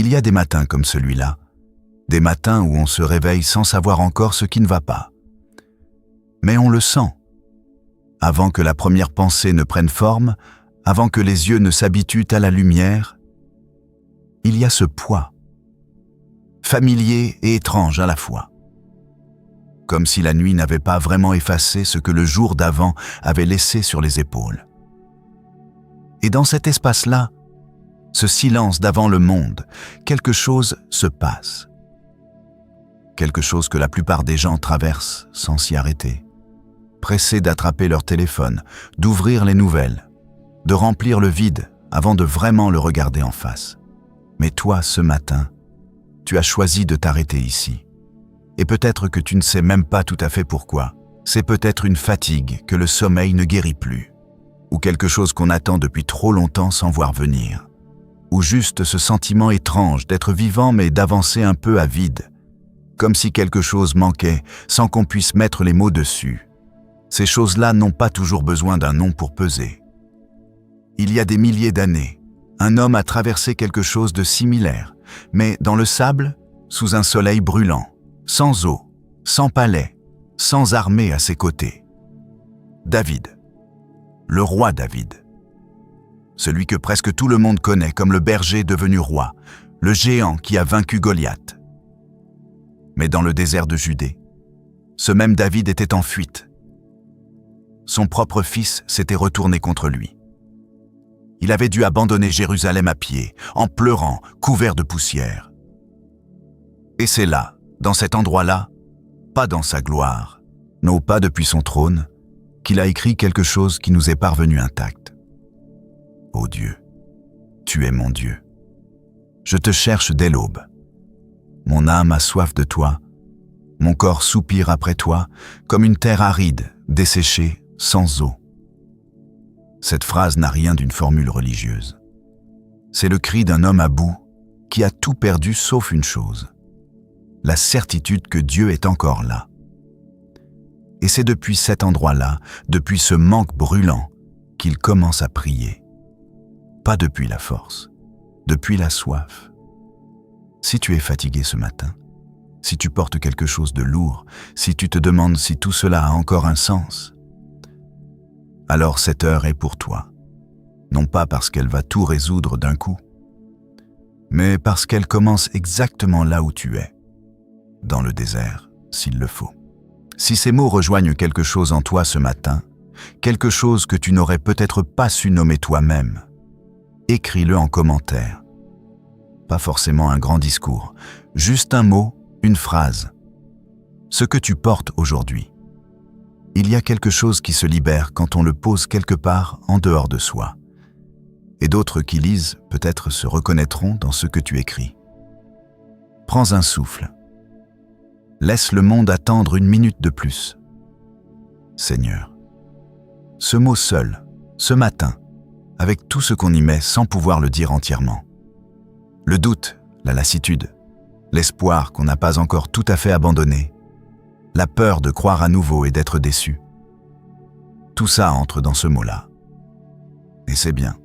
Il y a des matins comme celui-là, des matins où on se réveille sans savoir encore ce qui ne va pas. Mais on le sent. Avant que la première pensée ne prenne forme, avant que les yeux ne s'habituent à la lumière, il y a ce poids, familier et étrange à la fois. Comme si la nuit n'avait pas vraiment effacé ce que le jour d'avant avait laissé sur les épaules. Et dans cet espace-là, ce silence d'avant le monde, quelque chose se passe. Quelque chose que la plupart des gens traversent sans s'y arrêter. Pressés d'attraper leur téléphone, d'ouvrir les nouvelles, de remplir le vide avant de vraiment le regarder en face. Mais toi, ce matin, tu as choisi de t'arrêter ici. Et peut-être que tu ne sais même pas tout à fait pourquoi. C'est peut-être une fatigue que le sommeil ne guérit plus, ou quelque chose qu'on attend depuis trop longtemps sans voir venir, ou juste ce sentiment étrange d'être vivant mais d'avancer un peu à vide, comme si quelque chose manquait sans qu'on puisse mettre les mots dessus. Ces choses-là n'ont pas toujours besoin d'un nom pour peser. Il y a des milliers d'années, un homme a traversé quelque chose de similaire, mais dans le sable, sous un soleil brûlant, sans eau, sans palais, sans armée à ses côtés. David, le roi David. Celui que presque tout le monde connaît comme le berger devenu roi, le géant qui a vaincu Goliath. Mais dans le désert de Judée, ce même David était en fuite. Son propre fils s'était retourné contre lui. Il avait dû abandonner Jérusalem à pied, en pleurant, couvert de poussière. Et c'est là, dans cet endroit-là, pas dans sa gloire, non pas depuis son trône, qu'il a écrit quelque chose qui nous est parvenu intact. Ô Dieu, tu es mon Dieu. Je te cherche dès l'aube. Mon âme a soif de toi, mon corps soupire après toi, comme une terre aride, desséchée, sans eau. Cette phrase n'a rien d'une formule religieuse. C'est le cri d'un homme à bout qui a tout perdu sauf une chose, la certitude que Dieu est encore là. Et c'est depuis cet endroit-là, depuis ce manque brûlant, qu'il commence à prier. Pas depuis la force, depuis la soif. Si tu es fatigué ce matin, si tu portes quelque chose de lourd, si tu te demandes si tout cela a encore un sens, alors cette heure est pour toi, non pas parce qu'elle va tout résoudre d'un coup, mais parce qu'elle commence exactement là où tu es, dans le désert, s'il le faut. Si ces mots rejoignent quelque chose en toi ce matin, quelque chose que tu n'aurais peut-être pas su nommer toi-même, écris-le en commentaire. Pas forcément un grand discours, juste un mot, une phrase. Ce que tu portes aujourd'hui. Il y a quelque chose qui se libère quand on le pose quelque part en dehors de soi. Et d'autres qui lisent peut-être se reconnaîtront dans ce que tu écris. Prends un souffle. Laisse le monde attendre une minute de plus. Seigneur, ce mot seul, ce matin, avec tout ce qu'on y met sans pouvoir le dire entièrement. Le doute, la lassitude, l'espoir qu'on n'a pas encore tout à fait abandonné, la peur de croire à nouveau et d'être déçu. Tout ça entre dans ce mot-là. Et c'est bien.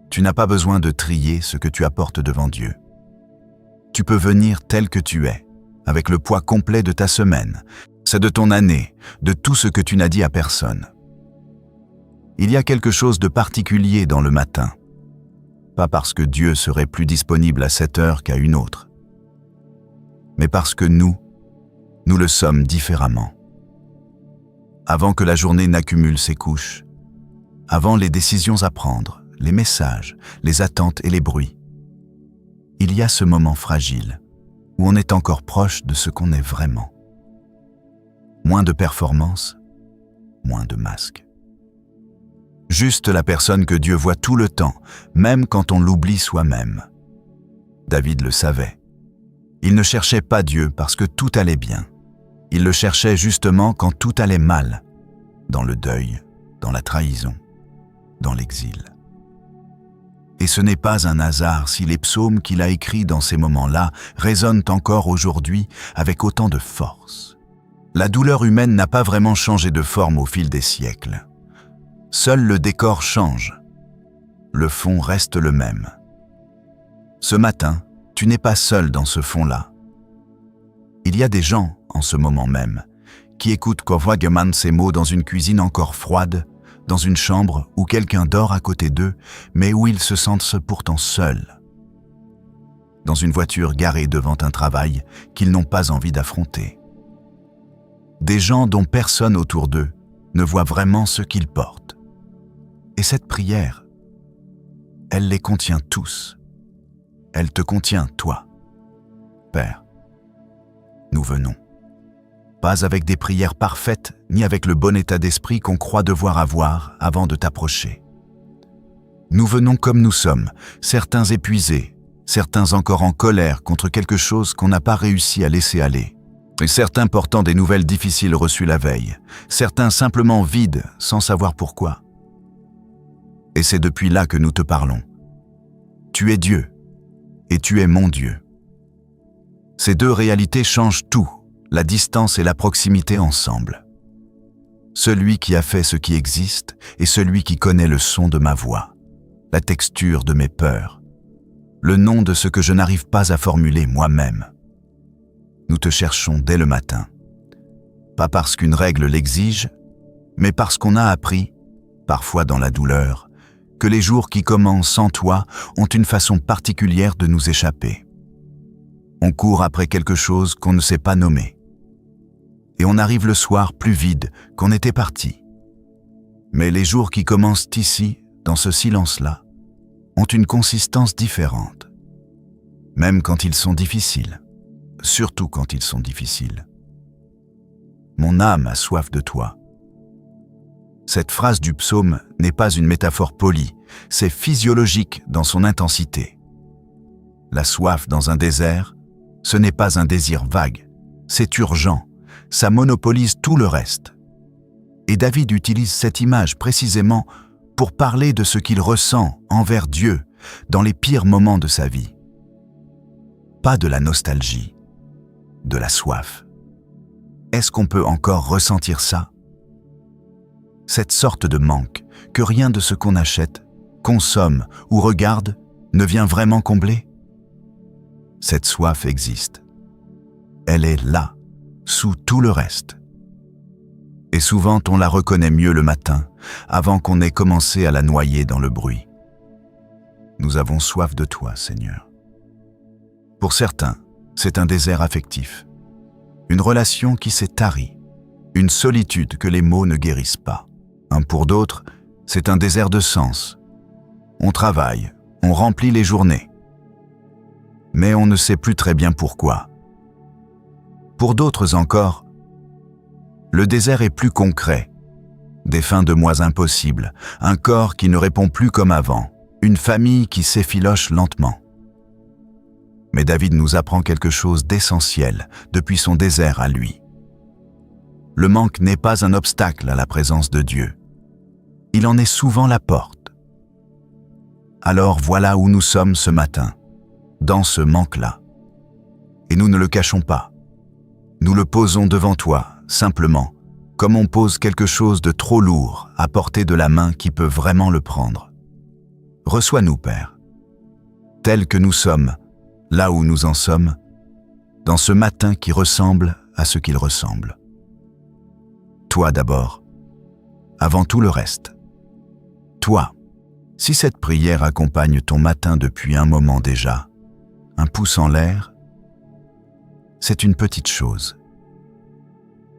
Tu n'as pas besoin de trier ce que tu apportes devant Dieu. Tu peux venir tel que tu es, avec le poids complet de ta semaine, c'est de ton année, de tout ce que tu n'as dit à personne. Il y a quelque chose de particulier dans le matin. Pas parce que Dieu serait plus disponible à cette heure qu'à une autre, mais parce que nous le sommes différemment. Avant que la journée n'accumule ses couches, avant les décisions à prendre, les messages, les attentes et les bruits, il y a ce moment fragile où on est encore proche de ce qu'on est vraiment. Moins de performance, moins de masques. Juste la personne que Dieu voit tout le temps, même quand on l'oublie soi-même. David le savait. Il ne cherchait pas Dieu parce que tout allait bien. Il le cherchait justement quand tout allait mal, dans le deuil, dans la trahison, dans l'exil. Et ce n'est pas un hasard si les psaumes qu'il a écrits dans ces moments-là résonnent encore aujourd'hui avec autant de force. La douleur humaine n'a pas vraiment changé de forme au fil des siècles. Seul le décor change. Le fond reste le même. Ce matin, tu n'es pas seul dans ce fond-là. Il y a des gens, en ce moment même, qui écoutent Kofwageman ces mots dans une cuisine encore froide, dans une chambre où quelqu'un dort à côté d'eux, mais où ils se sentent pourtant seuls. Dans une voiture garée devant un travail qu'ils n'ont pas envie d'affronter. Des gens dont personne autour d'eux ne voit vraiment ce qu'ils portent. Et cette prière, elle les contient tous. Elle te contient, toi. Père, nous venons. Pas avec des prières parfaites, ni avec le bon état d'esprit qu'on croit devoir avoir avant de t'approcher. Nous venons comme nous sommes, certains épuisés, certains encore en colère contre quelque chose qu'on n'a pas réussi à laisser aller, et certains portant des nouvelles difficiles reçues la veille, certains simplement vides sans savoir pourquoi. Et c'est depuis là que nous te parlons. Tu es Dieu, et tu es mon Dieu. Ces deux réalités changent tout, la distance et la proximité ensemble. Celui qui a fait ce qui existe et celui qui connaît le son de ma voix, la texture de mes peurs, le nom de ce que je n'arrive pas à formuler moi-même. Nous te cherchons dès le matin. Pas parce qu'une règle l'exige, mais parce qu'on a appris, parfois dans la douleur, que les jours qui commencent sans toi ont une façon particulière de nous échapper. On court après quelque chose qu'on ne sait pas nommer. Et on arrive le soir plus vide qu'on était parti. Mais les jours qui commencent ici, dans ce silence-là, ont une consistance différente. Même quand ils sont difficiles. Surtout quand ils sont difficiles. Mon âme a soif de toi. Cette phrase du psaume n'est pas une métaphore polie, c'est physiologique dans son intensité. La soif dans un désert, ce n'est pas un désir vague, c'est urgent, ça monopolise tout le reste. Et David utilise cette image précisément pour parler de ce qu'il ressent envers Dieu dans les pires moments de sa vie. Pas de la nostalgie, de la soif. Est-ce qu'on peut encore ressentir ça? Cette sorte de manque que rien de ce qu'on achète, consomme ou regarde ne vient vraiment combler? Cette soif existe. Elle est là, sous tout le reste. Et souvent on la reconnaît mieux le matin, avant qu'on ait commencé à la noyer dans le bruit. Nous avons soif de toi, Seigneur. Pour certains, c'est un désert affectif, une relation qui s'est tarie, une solitude que les mots ne guérissent pas. Pour d'autres, c'est un désert de sens. On travaille, on remplit les journées. Mais on ne sait plus très bien pourquoi. Pour d'autres encore, le désert est plus concret. Des fins de mois impossibles, un corps qui ne répond plus comme avant, une famille qui s'effiloche lentement. Mais David nous apprend quelque chose d'essentiel depuis son désert à lui. Le manque n'est pas un obstacle à la présence de Dieu. Il en est souvent la porte. Alors voilà où nous sommes ce matin, dans ce manque-là. Et nous ne le cachons pas. Nous le posons devant toi, simplement, comme on pose quelque chose de trop lourd à portée de la main qui peut vraiment le prendre. Reçois-nous, Père, tels que nous sommes, là où nous en sommes, dans ce matin qui ressemble à ce qu'il ressemble. Toi d'abord, avant tout le reste. Toi, si cette prière accompagne ton matin depuis un moment déjà, un pouce en l'air, c'est une petite chose.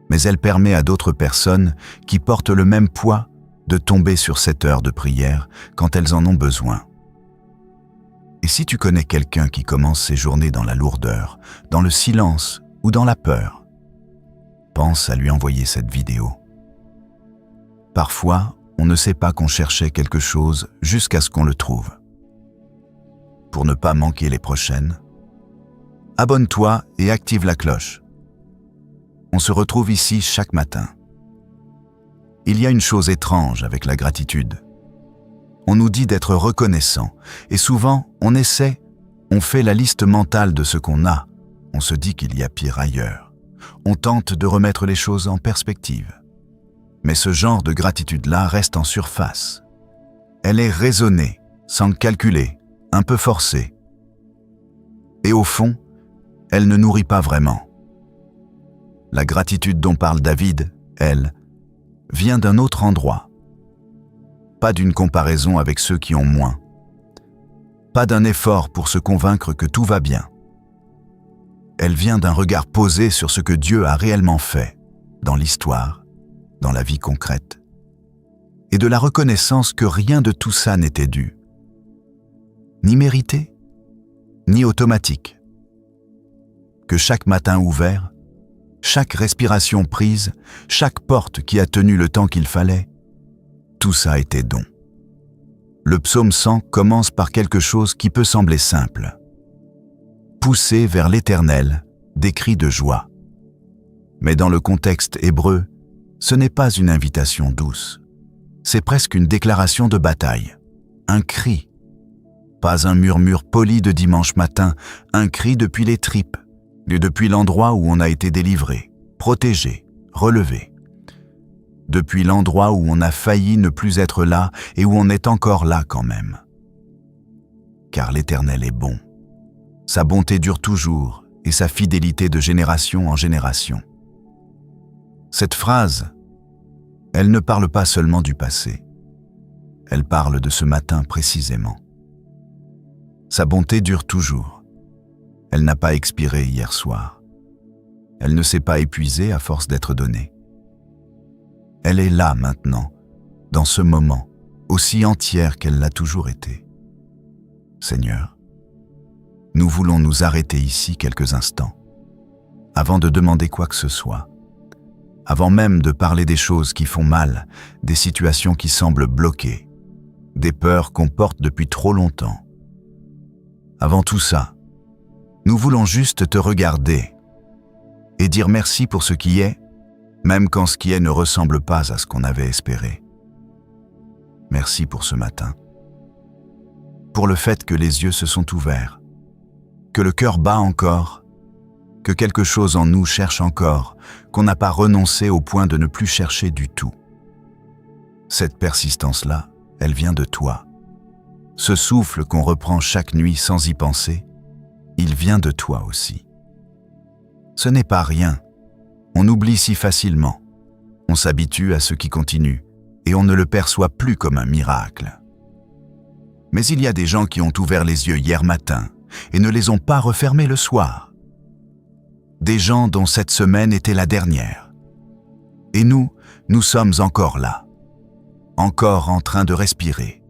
Mais elle permet à d'autres personnes qui portent le même poids de tomber sur cette heure de prière quand elles en ont besoin. Et si tu connais quelqu'un qui commence ses journées dans la lourdeur, dans le silence ou dans la peur, pense à lui envoyer cette vidéo. Parfois, on ne sait pas qu'on cherchait quelque chose jusqu'à ce qu'on le trouve. Pour ne pas manquer les prochaines, abonne-toi et active la cloche. On se retrouve ici chaque matin. Il y a une chose étrange avec la gratitude. On nous dit d'être reconnaissant et souvent on fait la liste mentale de ce qu'on a. On se dit qu'il y a pire ailleurs. On tente de remettre les choses en perspective. Mais ce genre de gratitude-là reste en surface. Elle est raisonnée, sans calculer, un peu forcée. Et au fond, elle ne nourrit pas vraiment. La gratitude dont parle David, elle, vient d'un autre endroit. Pas d'une comparaison avec ceux qui ont moins. Pas d'un effort pour se convaincre que tout va bien. Elle vient d'un regard posé sur ce que Dieu a réellement fait, dans l'histoire, dans la vie concrète, et de la reconnaissance que rien de tout ça n'était dû, ni mérité, ni automatique. Que chaque matin ouvert, chaque respiration prise, chaque porte qui a tenu le temps qu'il fallait, tout ça était don. Le psaume 100 commence par quelque chose qui peut sembler simple. Pousser vers l'Éternel des cris de joie. Mais dans le contexte hébreu, ce n'est pas une invitation douce. C'est presque une déclaration de bataille, un cri. Pas un murmure poli de dimanche matin, un cri depuis les tripes, depuis l'endroit où on a été délivré, protégé, relevé. Depuis l'endroit où on a failli ne plus être là et où on est encore là quand même. Car l'Éternel est bon. Sa bonté dure toujours et sa fidélité de génération en génération. Cette phrase, elle ne parle pas seulement du passé. Elle parle de ce matin précisément. Sa bonté dure toujours. Elle n'a pas expiré hier soir. Elle ne s'est pas épuisée à force d'être donnée. Elle est là maintenant, dans ce moment, aussi entière qu'elle l'a toujours été. Seigneur, nous voulons nous arrêter ici quelques instants, avant de demander quoi que ce soit, avant même de parler des choses qui font mal, des situations qui semblent bloquées, des peurs qu'on porte depuis trop longtemps. Avant tout ça, nous voulons juste te regarder et dire merci pour ce qui est, même quand ce qui est ne ressemble pas à ce qu'on avait espéré. Merci pour ce matin. Pour le fait que les yeux se sont ouverts, que le cœur bat encore, que quelque chose en nous cherche encore, qu'on n'a pas renoncé au point de ne plus chercher du tout. Cette persistance-là, elle vient de toi. Ce souffle qu'on reprend chaque nuit sans y penser, il vient de toi aussi. Ce n'est pas rien. On oublie si facilement. On s'habitue à ce qui continue et on ne le perçoit plus comme un miracle. Mais il y a des gens qui ont ouvert les yeux hier matin et ne les ont pas refermés le soir. Des gens dont cette semaine était la dernière. Et nous sommes encore là, encore en train de respirer,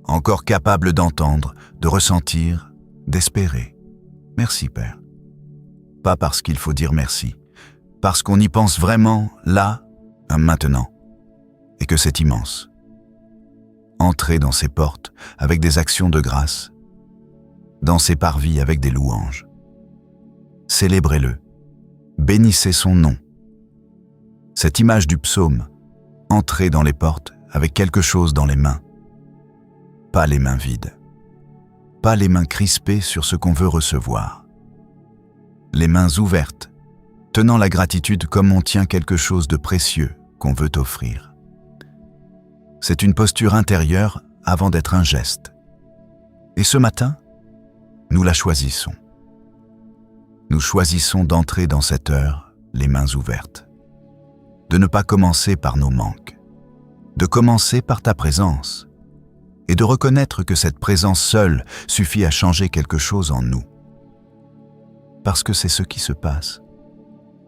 encore capables d'entendre, de ressentir, d'espérer. Merci Père. Pas parce qu'il faut dire merci, parce qu'on y pense vraiment là, maintenant, et que c'est immense. Entrez dans ces portes avec des actions de grâce, dans ces parvis avec des louanges. Célébrez-le, bénissez son nom. Cette image du psaume, entrez dans les portes avec quelque chose dans les mains. Pas les mains vides, pas les mains crispées sur ce qu'on veut recevoir. Les mains ouvertes, tenant la gratitude comme on tient quelque chose de précieux qu'on veut offrir. C'est une posture intérieure avant d'être un geste. Et ce matin, nous la choisissons. Nous choisissons d'entrer dans cette heure les mains ouvertes. De ne pas commencer par nos manques, de commencer par ta présence et de reconnaître que cette présence seule suffit à changer quelque chose en nous. Parce que c'est ce qui se passe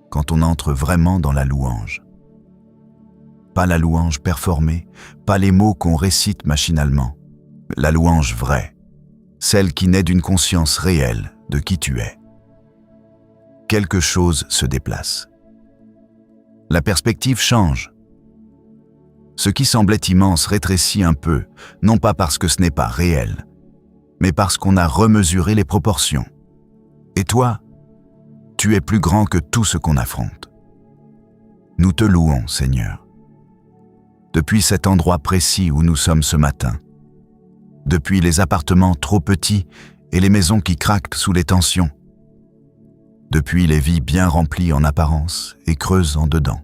quand on entre vraiment dans la louange. Pas la louange performée, pas les mots qu'on récite machinalement. La louange vraie, celle qui naît d'une conscience réelle de qui tu es. Quelque chose se déplace. La perspective change. Ce qui semblait immense rétrécit un peu, non pas parce que ce n'est pas réel, mais parce qu'on a remesuré les proportions. Et toi, tu es plus grand que tout ce qu'on affronte. Nous te louons, Seigneur. Depuis cet endroit précis où nous sommes ce matin, depuis les appartements trop petits et les maisons qui craquent sous les tensions, depuis les vies bien remplies en apparence et creuses en dedans,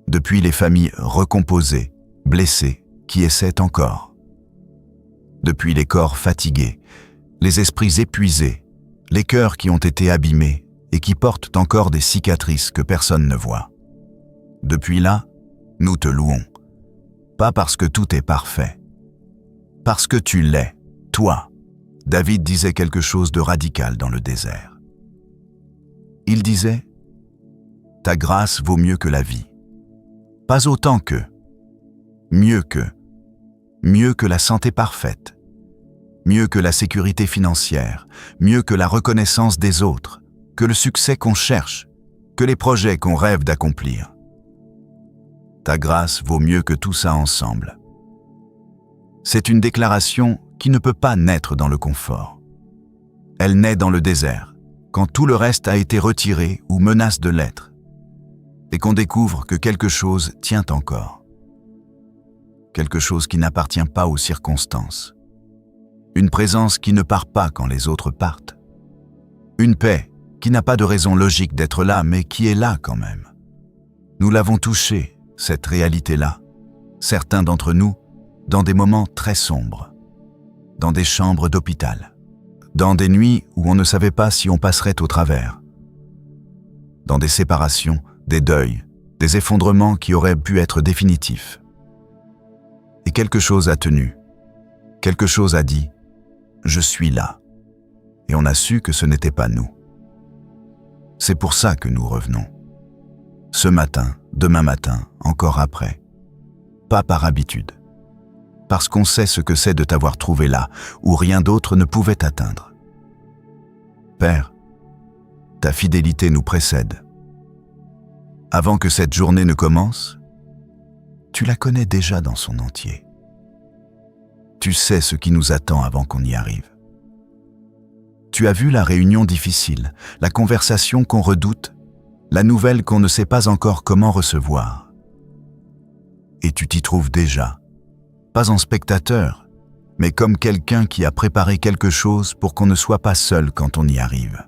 depuis les familles recomposées, blessées, qui essaient encore, depuis les corps fatigués, les esprits épuisés les cœurs qui ont été abîmés et qui portent encore des cicatrices que personne ne voit. Depuis là, nous te louons, pas parce que tout est parfait, parce que tu l'es, toi. David disait quelque chose de radical dans le désert. Il disait « Ta grâce vaut mieux que la vie. Pas autant que, mieux que la santé parfaite, mieux que la sécurité financière, mieux que la reconnaissance des autres, que le succès qu'on cherche, que les projets qu'on rêve d'accomplir. Ta grâce vaut mieux que tout ça ensemble. » C'est une déclaration qui ne peut pas naître dans le confort. Elle naît dans le désert, quand tout le reste a été retiré ou menace de l'être, et qu'on découvre que quelque chose tient encore. Quelque chose qui n'appartient pas aux circonstances. Une présence qui ne part pas quand les autres partent. Une paix qui n'a pas de raison logique d'être là, mais qui est là quand même. Nous l'avons touchée, cette réalité-là, certains d'entre nous, dans des moments très sombres, dans des chambres d'hôpital, dans des nuits où on ne savait pas si on passerait au travers, dans des séparations, des deuils, des effondrements qui auraient pu être définitifs. Et quelque chose a tenu, quelque chose a dit « Je suis là », et on a su que ce n'était pas nous. C'est pour ça que nous revenons. Ce matin, demain matin, encore après. Pas par habitude. Parce qu'on sait ce que c'est de t'avoir trouvé là, où rien d'autre ne pouvait t'atteindre. Père, ta fidélité nous précède. Avant que cette journée ne commence, tu la connais déjà dans son entier. Tu sais ce qui nous attend avant qu'on y arrive. Tu as vu la réunion difficile, la conversation qu'on redoute, la nouvelle qu'on ne sait pas encore comment recevoir. Et tu t'y trouves déjà, pas en spectateur, mais comme quelqu'un qui a préparé quelque chose pour qu'on ne soit pas seul quand on y arrive.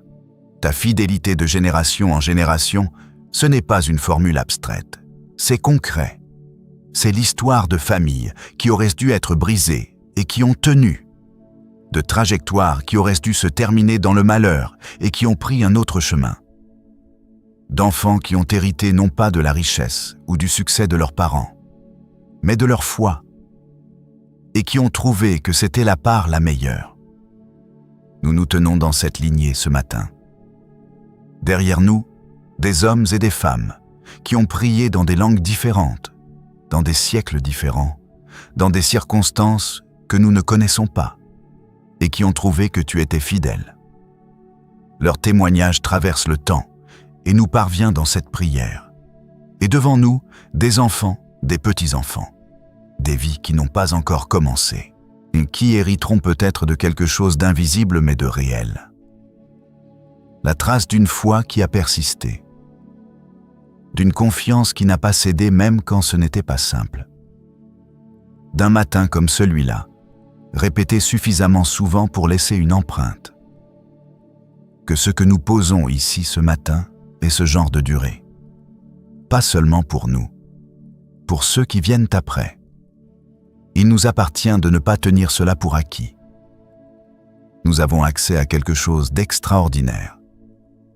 Ta fidélité de génération en génération, ce n'est pas une formule abstraite, c'est concret. C'est l'histoire de familles qui auraient dû être brisées et qui ont tenu, de trajectoires qui auraient dû se terminer dans le malheur et qui ont pris un autre chemin, d'enfants qui ont hérité non pas de la richesse ou du succès de leurs parents, mais de leur foi, et qui ont trouvé que c'était la part la meilleure. Nous nous tenons dans cette lignée ce matin. Derrière nous, des hommes et des femmes qui ont prié dans des langues différentes, dans des siècles différents, dans des circonstances que nous ne connaissons pas, et qui ont trouvé que tu étais fidèle. Leur témoignage traverse le temps et nous parvient dans cette prière. Et devant nous, des enfants, des petits-enfants, des vies qui n'ont pas encore commencé, et qui hériteront peut-être de quelque chose d'invisible mais de réel. La trace d'une foi qui a persisté, d'une confiance qui n'a pas cédé même quand ce n'était pas simple. D'un matin comme celui-là, répété suffisamment souvent pour laisser une empreinte. Que ce que nous posons ici ce matin ait ce genre de durée. Pas seulement pour nous, pour ceux qui viennent après. Il nous appartient de ne pas tenir cela pour acquis. Nous avons accès à quelque chose d'extraordinaire,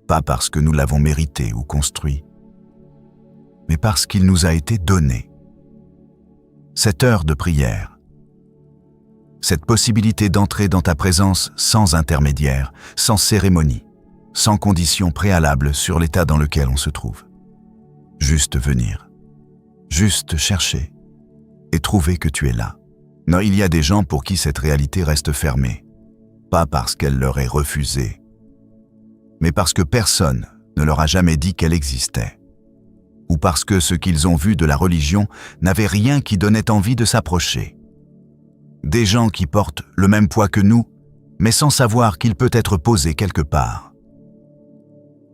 pas parce que nous l'avons mérité ou construit, mais parce qu'il nous a été donné. Cette heure de prière, cette possibilité d'entrer dans ta présence sans intermédiaire, sans cérémonie, sans condition préalable sur l'état dans lequel on se trouve. Juste venir, juste chercher et trouver que tu es là. Non, il y a des gens pour qui cette réalité reste fermée, pas parce qu'elle leur est refusée, mais parce que personne ne leur a jamais dit qu'elle existait, ou parce que ce qu'ils ont vu de la religion n'avait rien qui donnait envie de s'approcher. Des gens qui portent le même poids que nous, mais sans savoir qu'il peut être posé quelque part.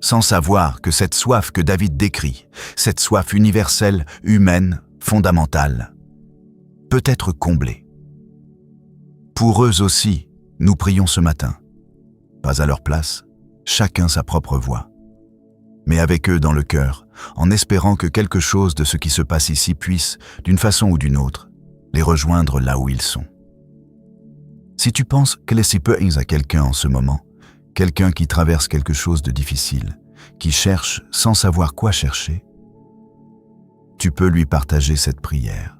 Sans savoir que cette soif que David décrit, cette soif universelle, humaine, fondamentale, peut être comblée. Pour eux aussi, nous prions ce matin. Pas à leur place, chacun sa propre voix. Mais avec eux dans le cœur, en espérant que quelque chose de ce qui se passe ici puisse, d'une façon ou d'une autre, les rejoindre là où ils sont. Si tu penses que les si peu à quelqu'un en ce moment, quelqu'un qui traverse quelque chose de difficile, qui cherche sans savoir quoi chercher, tu peux lui partager cette prière.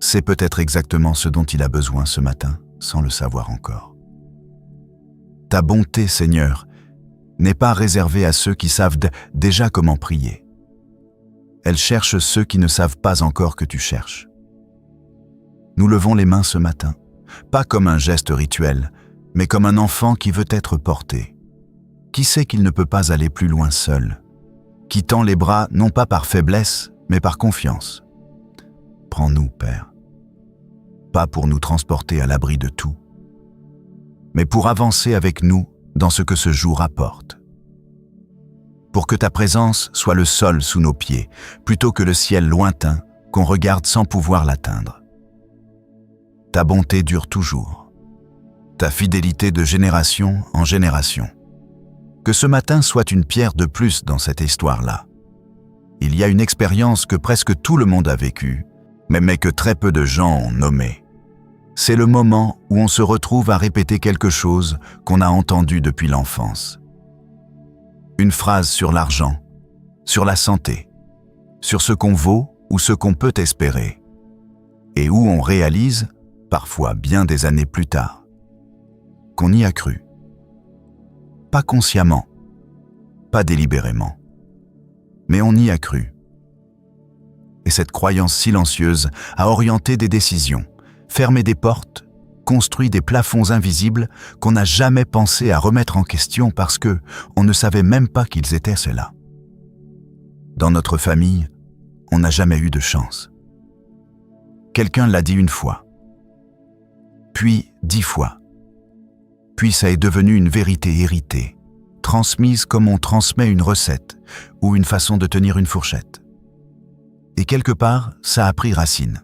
C'est peut-être exactement ce dont il a besoin ce matin, sans le savoir encore. Ta bonté, Seigneur, n'est pas réservée à ceux qui savent déjà comment prier. Elle cherche ceux qui ne savent pas encore que tu cherches. Nous levons les mains ce matin, pas comme un geste rituel, mais comme un enfant qui veut être porté, qui sait qu'il ne peut pas aller plus loin seul, qui tend les bras non pas par faiblesse, mais par confiance. Prends-nous, Père, pas pour nous transporter à l'abri de tout, mais pour avancer avec nous dans ce que ce jour apporte. Pour que ta présence soit le sol sous nos pieds, plutôt que le ciel lointain qu'on regarde sans pouvoir l'atteindre. Ta bonté dure toujours, ta fidélité de génération en génération. Que ce matin soit une pierre de plus dans cette histoire-là. Il y a une expérience que presque tout le monde a vécue, mais que très peu de gens ont nommée. C'est le moment où on se retrouve à répéter quelque chose qu'on a entendu depuis l'enfance. Une phrase sur l'argent, sur la santé, sur ce qu'on vaut ou ce qu'on peut espérer, et où on réalise, parfois bien des années plus tard, qu'on y a cru. Pas consciemment, pas délibérément, mais on y a cru. Et cette croyance silencieuse a orienté des décisions, fermé des portes, construit des plafonds invisibles qu'on n'a jamais pensé à remettre en question parce que on ne savait même pas qu'ils étaient ceux-là. Dans notre famille, on n'a jamais eu de chance. Quelqu'un l'a dit une fois, puis 10 fois. Puis ça est devenu une vérité héritée, transmise comme on transmet une recette ou une façon de tenir une fourchette. Et quelque part, ça a pris racine.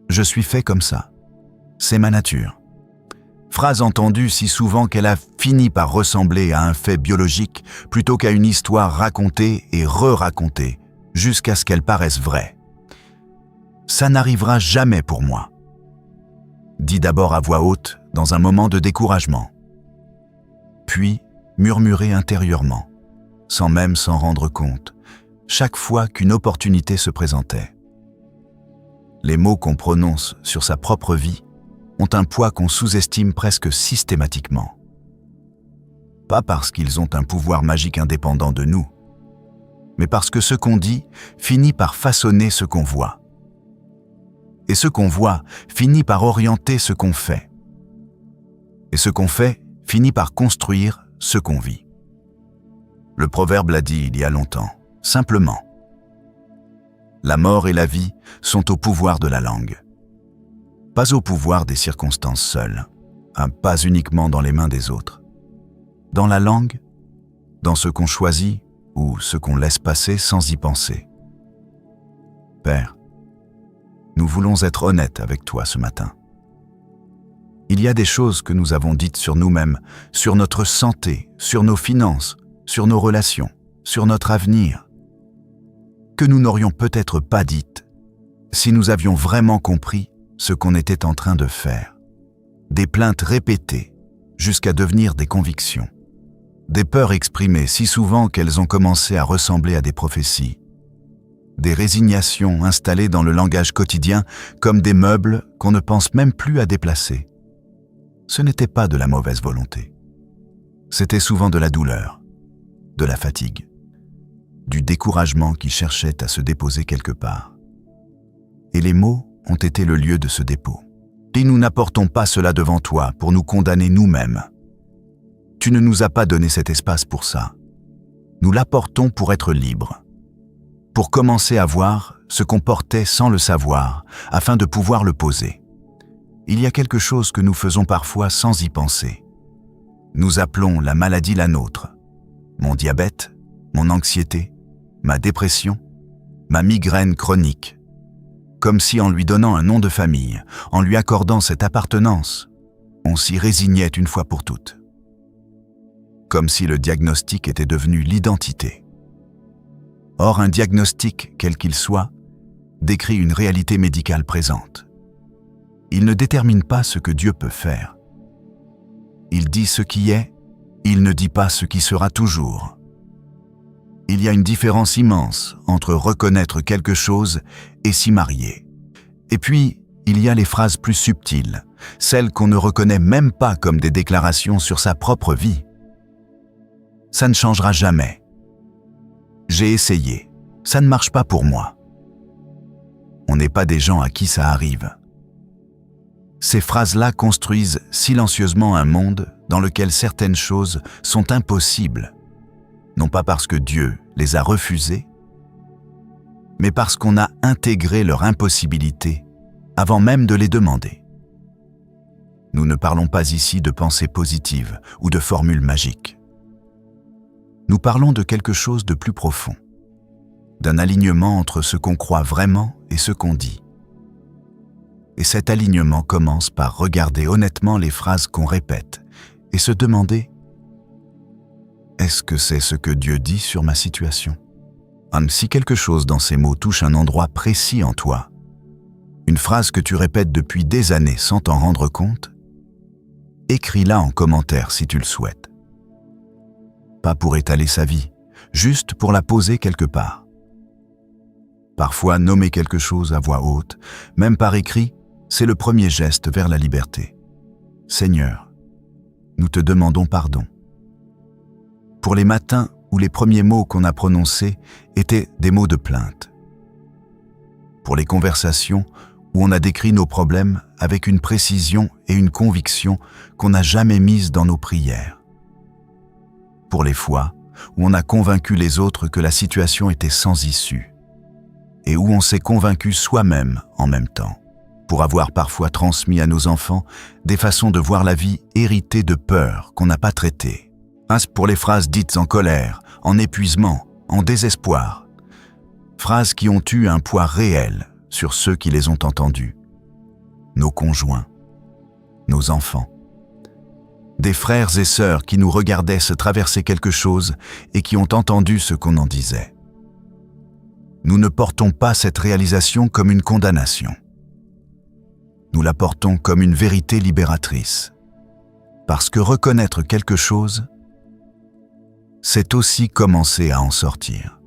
Je suis fait comme ça. C'est ma nature. Phrase entendue si souvent qu'elle a fini par ressembler à un fait biologique plutôt qu'à une histoire racontée et re-racontée jusqu'à ce qu'elle paraisse vraie. Ça n'arrivera jamais pour moi. Dit d'abord à voix haute dans un moment de découragement. Puis murmuré intérieurement, sans même s'en rendre compte, chaque fois qu'une opportunité se présentait. Les mots qu'on prononce sur sa propre vie ont un poids qu'on sous-estime presque systématiquement. Pas parce qu'ils ont un pouvoir magique indépendant de nous, mais parce que ce qu'on dit finit par façonner ce qu'on voit. Et ce qu'on voit finit par orienter ce qu'on fait. Et ce qu'on fait finit par construire ce qu'on vit. Le proverbe l'a dit il y a longtemps, simplement. La mort et la vie sont au pouvoir de la langue. Pas au pouvoir des circonstances seules, pas uniquement dans les mains des autres. Dans la langue, dans ce qu'on choisit ou ce qu'on laisse passer sans y penser. Père, nous voulons être honnêtes avec toi ce matin. Il y a des choses que nous avons dites sur nous-mêmes, sur notre santé, sur nos finances, sur nos relations, sur notre avenir, que nous n'aurions peut-être pas dites si nous avions vraiment compris ce qu'on était en train de faire. Des plaintes répétées jusqu'à devenir des convictions. Des peurs exprimées si souvent qu'elles ont commencé à ressembler à des prophéties. Des résignations installées dans le langage quotidien comme des meubles qu'on ne pense même plus à déplacer. Ce n'était pas de la mauvaise volonté. C'était souvent de la douleur, de la fatigue, du découragement qui cherchait à se déposer quelque part. Et les mots ont été le lieu de ce dépôt. Et nous n'apportons pas cela devant toi pour nous condamner nous-mêmes. Tu ne nous as pas donné cet espace pour ça. Nous l'apportons pour être libres, pour commencer à voir ce qu'on portait sans le savoir, afin de pouvoir le poser. Il y a quelque chose que nous faisons parfois sans y penser. Nous appelons la maladie la nôtre. Mon diabète, mon anxiété, ma dépression, ma migraine chronique. Comme si en lui donnant un nom de famille, en lui accordant cette appartenance, on s'y résignait une fois pour toutes. Comme si le diagnostic était devenu l'identité. Or, un diagnostic, quel qu'il soit, décrit une réalité médicale présente. Il ne détermine pas ce que Dieu peut faire. Il dit ce qui est Il ne dit pas ce qui sera toujours. Il y a une différence immense entre reconnaître quelque chose et s'y marier. Et puis, il y a les phrases plus subtiles, celles qu'on ne reconnaît même pas comme des déclarations sur sa propre vie. Ça ne changera jamais. J'ai essayé. Ça ne marche pas pour moi. On n'est pas des gens à qui ça arrive. Ces phrases-là construisent silencieusement un monde dans lequel certaines choses sont impossibles, non pas parce que Dieu les a refusées, mais parce qu'on a intégré leur impossibilité avant même de les demander. Nous ne parlons pas ici de pensées positives ou de formules magiques. Nous parlons de quelque chose de plus profond, d'un alignement entre ce qu'on croit vraiment et ce qu'on dit. Et cet alignement commence par regarder honnêtement les phrases qu'on répète et se demander « Est-ce que c'est ce que Dieu dit sur ma situation ?» Si quelque chose dans ces mots touche un endroit précis en toi, une phrase que tu répètes depuis des années sans t'en rendre compte, écris-la en commentaire si tu le souhaites. Pas pour étaler sa vie, juste pour la poser quelque part. Parfois, nommer quelque chose à voix haute, même par écrit, c'est le premier geste vers la liberté. Seigneur, nous te demandons pardon. Pour les matins où les premiers mots qu'on a prononcés étaient des mots de plainte. Pour les conversations où on a décrit nos problèmes avec une précision et une conviction qu'on n'a jamais mises dans nos prières. Pour les fois où on a convaincu les autres que la situation était sans issue et où on s'est convaincu soi-même en même temps, pour avoir parfois transmis à nos enfants des façons de voir la vie héritées de peurs qu'on n'a pas traitées. Pour les phrases dites en colère, en épuisement, en désespoir. Phrases qui ont eu un poids réel sur ceux qui les ont entendues. Nos conjoints, nos enfants. Des frères et sœurs qui nous regardaient se traverser quelque chose et qui ont entendu ce qu'on en disait. Nous ne portons pas cette réalisation comme une condamnation. Nous la portons comme une vérité libératrice. Parce que reconnaître quelque chose, c'est aussi commencer à en sortir.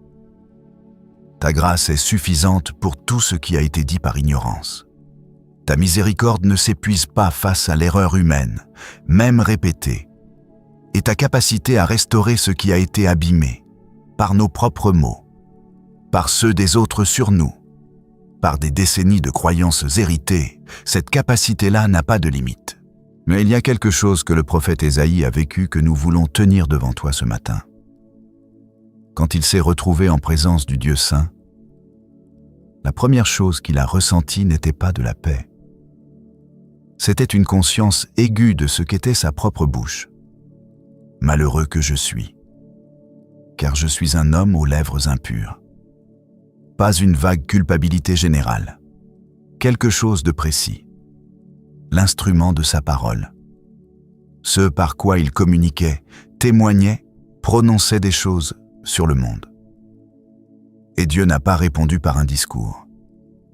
Ta grâce est suffisante pour tout ce qui a été dit par ignorance. Ta miséricorde ne s'épuise pas face à l'erreur humaine, même répétée, et ta capacité à restaurer ce qui a été abîmé, par nos propres mots, par ceux des autres sur nous, par des décennies de croyances héritées, cette capacité-là n'a pas de limite. Mais il y a quelque chose que le prophète Ésaïe a vécu que nous voulons tenir devant toi ce matin. Quand il s'est retrouvé en présence du Dieu saint, la première chose qu'il a ressentie n'était pas de la paix. C'était une conscience aiguë de ce qu'était sa propre bouche. Malheureux que je suis, car je suis un homme aux lèvres impures. Pas une vague culpabilité générale, quelque chose de précis, l'instrument de sa parole. Ce par quoi il communiquait, témoignait, prononçait des choses sur le monde. Et Dieu n'a pas répondu par un discours.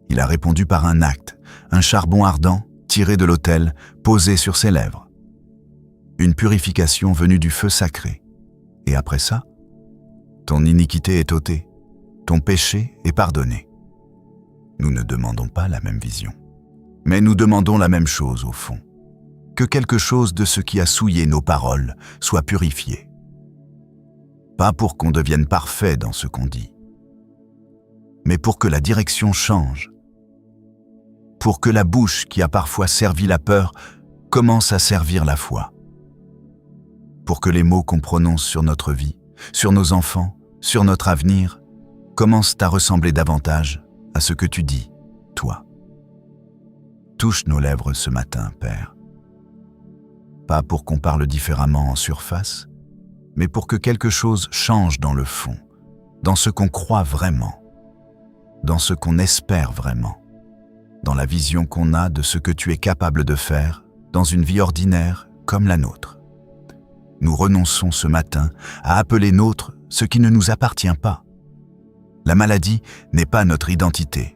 Il a répondu par un acte, un charbon ardent tiré de l'autel, posé sur ses lèvres. Une purification venue du feu sacré. Et après ça, ton iniquité est ôtée, ton péché est pardonné. Nous ne demandons pas la même vision, mais nous demandons la même chose au fond. Que quelque chose de ce qui a souillé nos paroles soit purifié. Pas pour qu'on devienne parfait dans ce qu'on dit, mais pour que la direction change, pour que la bouche qui a parfois servi la peur commence à servir la foi, pour que les mots qu'on prononce sur notre vie, sur nos enfants, sur notre avenir, commencent à ressembler davantage à ce que tu dis, toi. Touche nos lèvres ce matin, Père. Pas pour qu'on parle différemment en surface, mais pour que quelque chose change dans le fond, dans ce qu'on croit vraiment, dans ce qu'on espère vraiment, dans la vision qu'on a de ce que tu es capable de faire dans une vie ordinaire comme la nôtre. Nous renonçons ce matin à appeler nôtre ce qui ne nous appartient pas. La maladie n'est pas notre identité.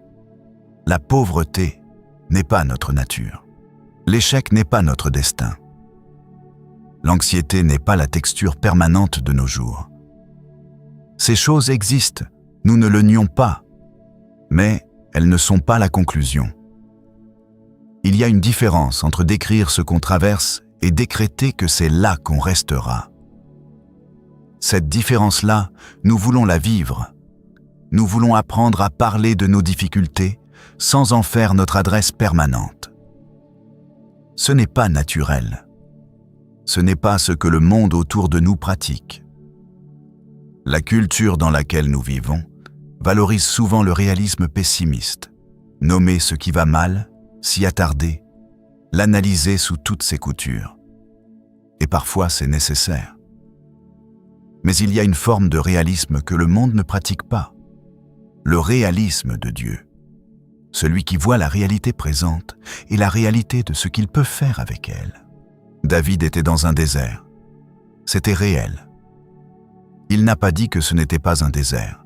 La pauvreté n'est pas notre nature. L'échec n'est pas notre destin. L'anxiété n'est pas la texture permanente de nos jours. Ces choses existent, nous ne le nions pas, mais elles ne sont pas la conclusion. Il y a une différence entre décrire ce qu'on traverse et décréter que c'est là qu'on restera. Cette différence-là, nous voulons la vivre. Nous voulons apprendre à parler de nos difficultés sans en faire notre adresse permanente. Ce n'est pas naturel. Ce n'est pas ce que le monde autour de nous pratique. La culture dans laquelle nous vivons valorise souvent le réalisme pessimiste, nommer ce qui va mal, s'y attarder, l'analyser sous toutes ses coutures. Et parfois c'est nécessaire. Mais il y a une forme de réalisme que le monde ne pratique pas. Le réalisme de Dieu. Celui qui voit la réalité présente et la réalité de ce qu'il peut faire avec elle. David était dans un désert. C'était réel. Il n'a pas dit que ce n'était pas un désert.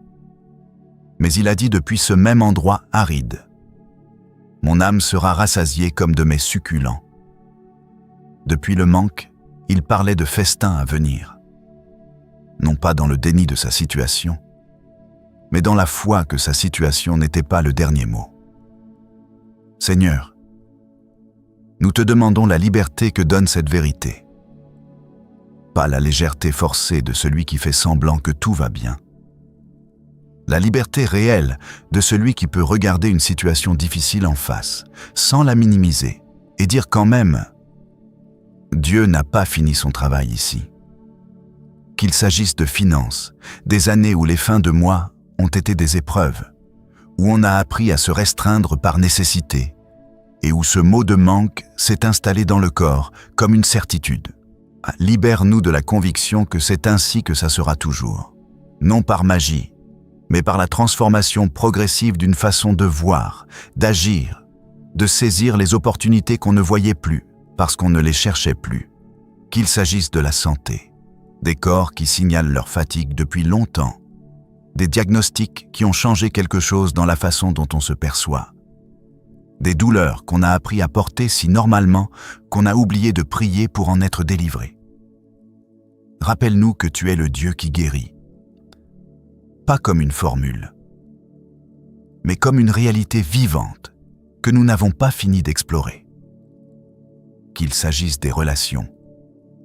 Mais il a dit depuis ce même endroit aride. Mon âme sera rassasiée comme de mes succulents. Depuis le manque, il parlait de festins à venir. Non pas dans le déni de sa situation, mais dans la foi que sa situation n'était pas le dernier mot. Seigneur, nous te demandons la liberté que donne cette vérité. Pas la légèreté forcée de celui qui fait semblant que tout va bien. La liberté réelle de celui qui peut regarder une situation difficile en face, sans la minimiser, et dire quand même « Dieu n'a pas fini son travail ici ». Qu'il s'agisse de finances, des années où les fins de mois ont été des épreuves, où on a appris à se restreindre par nécessité, et où ce mot de manque s'est installé dans le corps comme une certitude. Libère-nous de la conviction que c'est ainsi que ça sera toujours, non par magie, mais par la transformation progressive d'une façon de voir, d'agir, de saisir les opportunités qu'on ne voyait plus parce qu'on ne les cherchait plus. Qu'il s'agisse de la santé, des corps qui signalent leur fatigue depuis longtemps, des diagnostics qui ont changé quelque chose dans la façon dont on se perçoit, des douleurs qu'on a appris à porter si normalement qu'on a oublié de prier pour en être délivré. Rappelle-nous que tu es le Dieu qui guérit, pas comme une formule, mais comme une réalité vivante que nous n'avons pas fini d'explorer. Qu'il s'agisse des relations,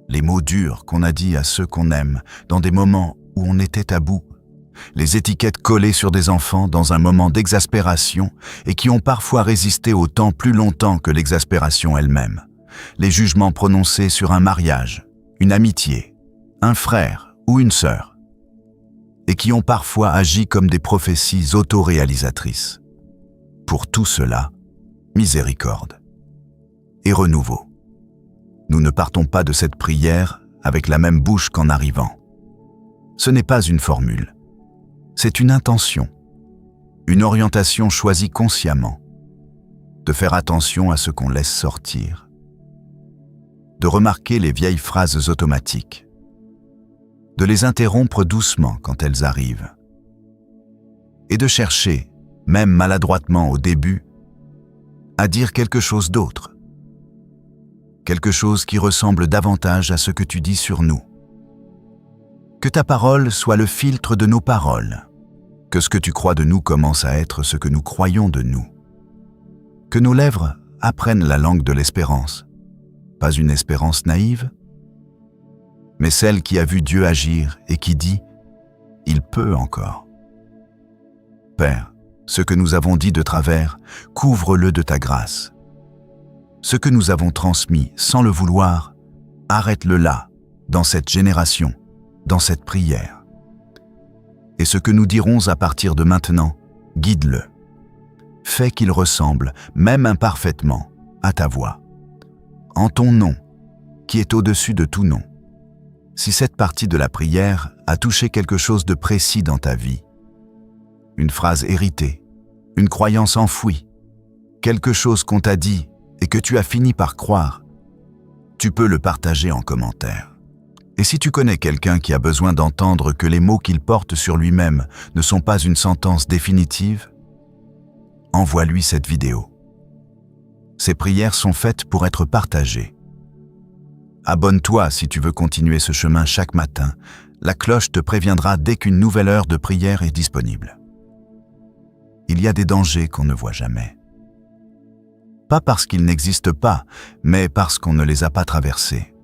les mots durs qu'on a dit à ceux qu'on aime dans des moments où on était à bout, les étiquettes collées sur des enfants dans un moment d'exaspération et qui ont parfois résisté au temps plus longtemps que l'exaspération elle-même, les jugements prononcés sur un mariage, une amitié, un frère ou une sœur, et qui ont parfois agi comme des prophéties autoréalisatrices. Pour tout cela, miséricorde et renouveau. Nous ne partons pas de cette prière avec la même bouche qu'en arrivant. Ce n'est pas une formule, c'est une intention, une orientation choisie consciemment, de faire attention à ce qu'on laisse sortir, de remarquer les vieilles phrases automatiques, de les interrompre doucement quand elles arrivent, et de chercher, même maladroitement au début, à dire quelque chose d'autre, quelque chose qui ressemble davantage à ce que tu dis sur nous. Que ta parole soit le filtre de nos paroles, que ce que tu crois de nous commence à être ce que nous croyons de nous. Que nos lèvres apprennent la langue de l'espérance, pas une espérance naïve, mais celle qui a vu Dieu agir et qui dit « Il peut encore ». Père, ce que nous avons dit de travers, couvre-le de ta grâce. Ce que nous avons transmis sans le vouloir, arrête-le là, dans cette génération, dans cette prière. Et ce que nous dirons à partir de maintenant, guide-le. Fais qu'il ressemble, même imparfaitement, à ta voix. En ton nom, qui est au-dessus de tout nom. Si cette partie de la prière a touché quelque chose de précis dans ta vie, une phrase héritée, une croyance enfouie, quelque chose qu'on t'a dit et que tu as fini par croire, tu peux le partager en commentaire. Et si tu connais quelqu'un qui a besoin d'entendre que les mots qu'il porte sur lui-même ne sont pas une sentence définitive, envoie-lui cette vidéo. Ces prières sont faites pour être partagées. Abonne-toi si tu veux continuer ce chemin chaque matin. La cloche te préviendra dès qu'une nouvelle heure de prière est disponible. Il y a des dangers qu'on ne voit jamais. Pas parce qu'ils n'existent pas, mais parce qu'on ne les a pas traversés.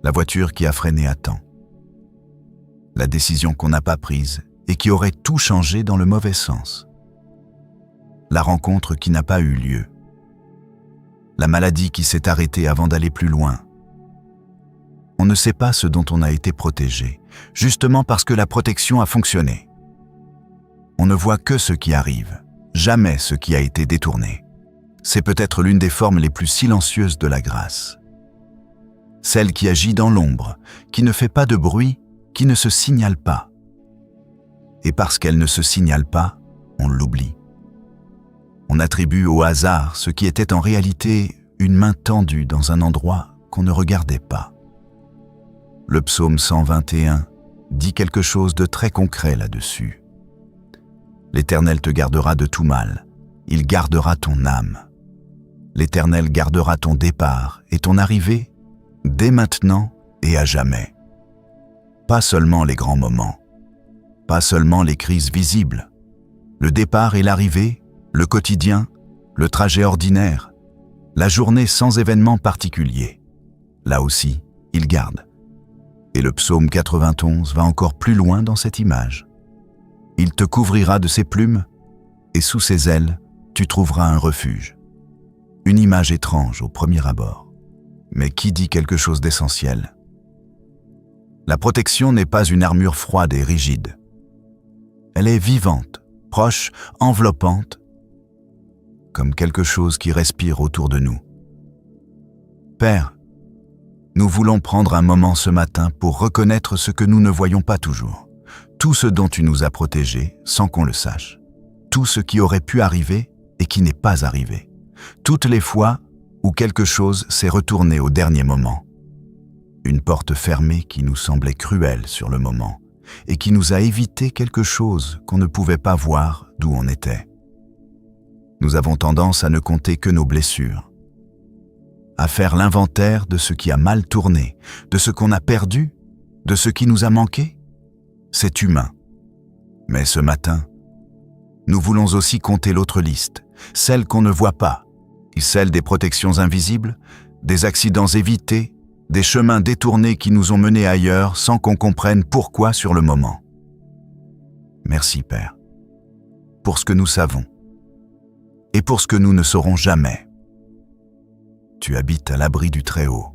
La voiture qui a freiné à temps. La décision qu'on n'a pas prise et qui aurait tout changé dans le mauvais sens. La rencontre qui n'a pas eu lieu. La maladie qui s'est arrêtée avant d'aller plus loin. On ne sait pas ce dont on a été protégé, justement parce que la protection a fonctionné. On ne voit que ce qui arrive, jamais ce qui a été détourné. C'est peut-être l'une des formes les plus silencieuses de la grâce. Celle qui agit dans l'ombre, qui ne fait pas de bruit, qui ne se signale pas. Et parce qu'elle ne se signale pas, on l'oublie. On attribue au hasard ce qui était en réalité une main tendue dans un endroit qu'on ne regardait pas. Le psaume 121 dit quelque chose de très concret là-dessus. L'Éternel te gardera de tout mal, il gardera ton âme. L'Éternel gardera ton départ et ton arrivée dès maintenant et à jamais. Pas seulement les grands moments, pas seulement les crises visibles, le départ et l'arrivée, le quotidien, le trajet ordinaire, la journée sans événement particulier. Là aussi, il garde. Et le psaume 91 va encore plus loin dans cette image. Il te couvrira de ses plumes, et sous ses ailes, tu trouveras un refuge. Une image étrange au premier abord, mais qui dit quelque chose d'essentiel. La protection n'est pas une armure froide et rigide. Elle est vivante, proche, enveloppante, comme quelque chose qui respire autour de nous. Père, nous voulons prendre un moment ce matin pour reconnaître ce que nous ne voyons pas toujours, tout ce dont tu nous as protégés sans qu'on le sache, tout ce qui aurait pu arriver et qui n'est pas arrivé, toutes les fois où quelque chose s'est retourné au dernier moment. Une porte fermée qui nous semblait cruelle sur le moment et qui nous a évité quelque chose qu'on ne pouvait pas voir d'où on était. Nous avons tendance à ne compter que nos blessures, à faire l'inventaire de ce qui a mal tourné, de ce qu'on a perdu, de ce qui nous a manqué. C'est humain. Mais ce matin, nous voulons aussi compter l'autre liste, celle qu'on ne voit pas, et celle des protections invisibles, des accidents évités, des chemins détournés qui nous ont menés ailleurs sans qu'on comprenne pourquoi sur le moment. Merci Père, pour ce que nous savons, et pour ce que nous ne saurons jamais. Tu habites à l'abri du Très-Haut.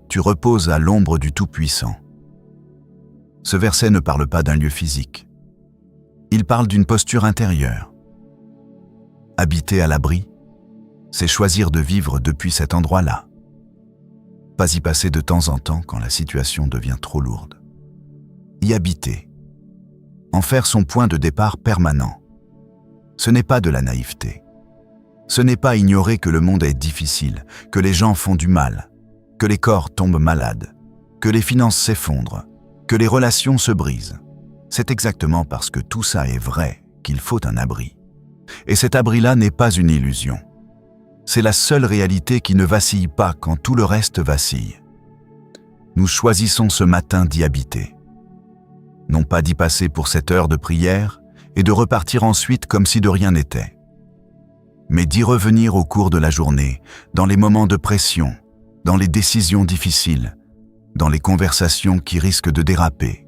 Tu reposes à l'ombre du Tout-Puissant. Ce verset ne parle pas d'un lieu physique. Il parle d'une posture intérieure. Habiter à l'abri, c'est choisir de vivre depuis cet endroit-là. Pas y passer de temps en temps quand la situation devient trop lourde. Y habiter. En faire son point de départ permanent. Ce n'est pas de la naïveté. Ce n'est pas ignorer que le monde est difficile, que les gens font du mal, que les corps tombent malades, que les finances s'effondrent, que les relations se brisent. C'est exactement parce que tout ça est vrai qu'il faut un abri. Et cet abri-là n'est pas une illusion. C'est la seule réalité qui ne vacille pas quand tout le reste vacille. Nous choisissons ce matin d'y habiter. Non pas d'y passer pour cette heure de prière et de repartir ensuite comme si de rien n'était, mais d'y revenir au cours de la journée, dans les moments de pression, dans les décisions difficiles, dans les conversations qui risquent de déraper,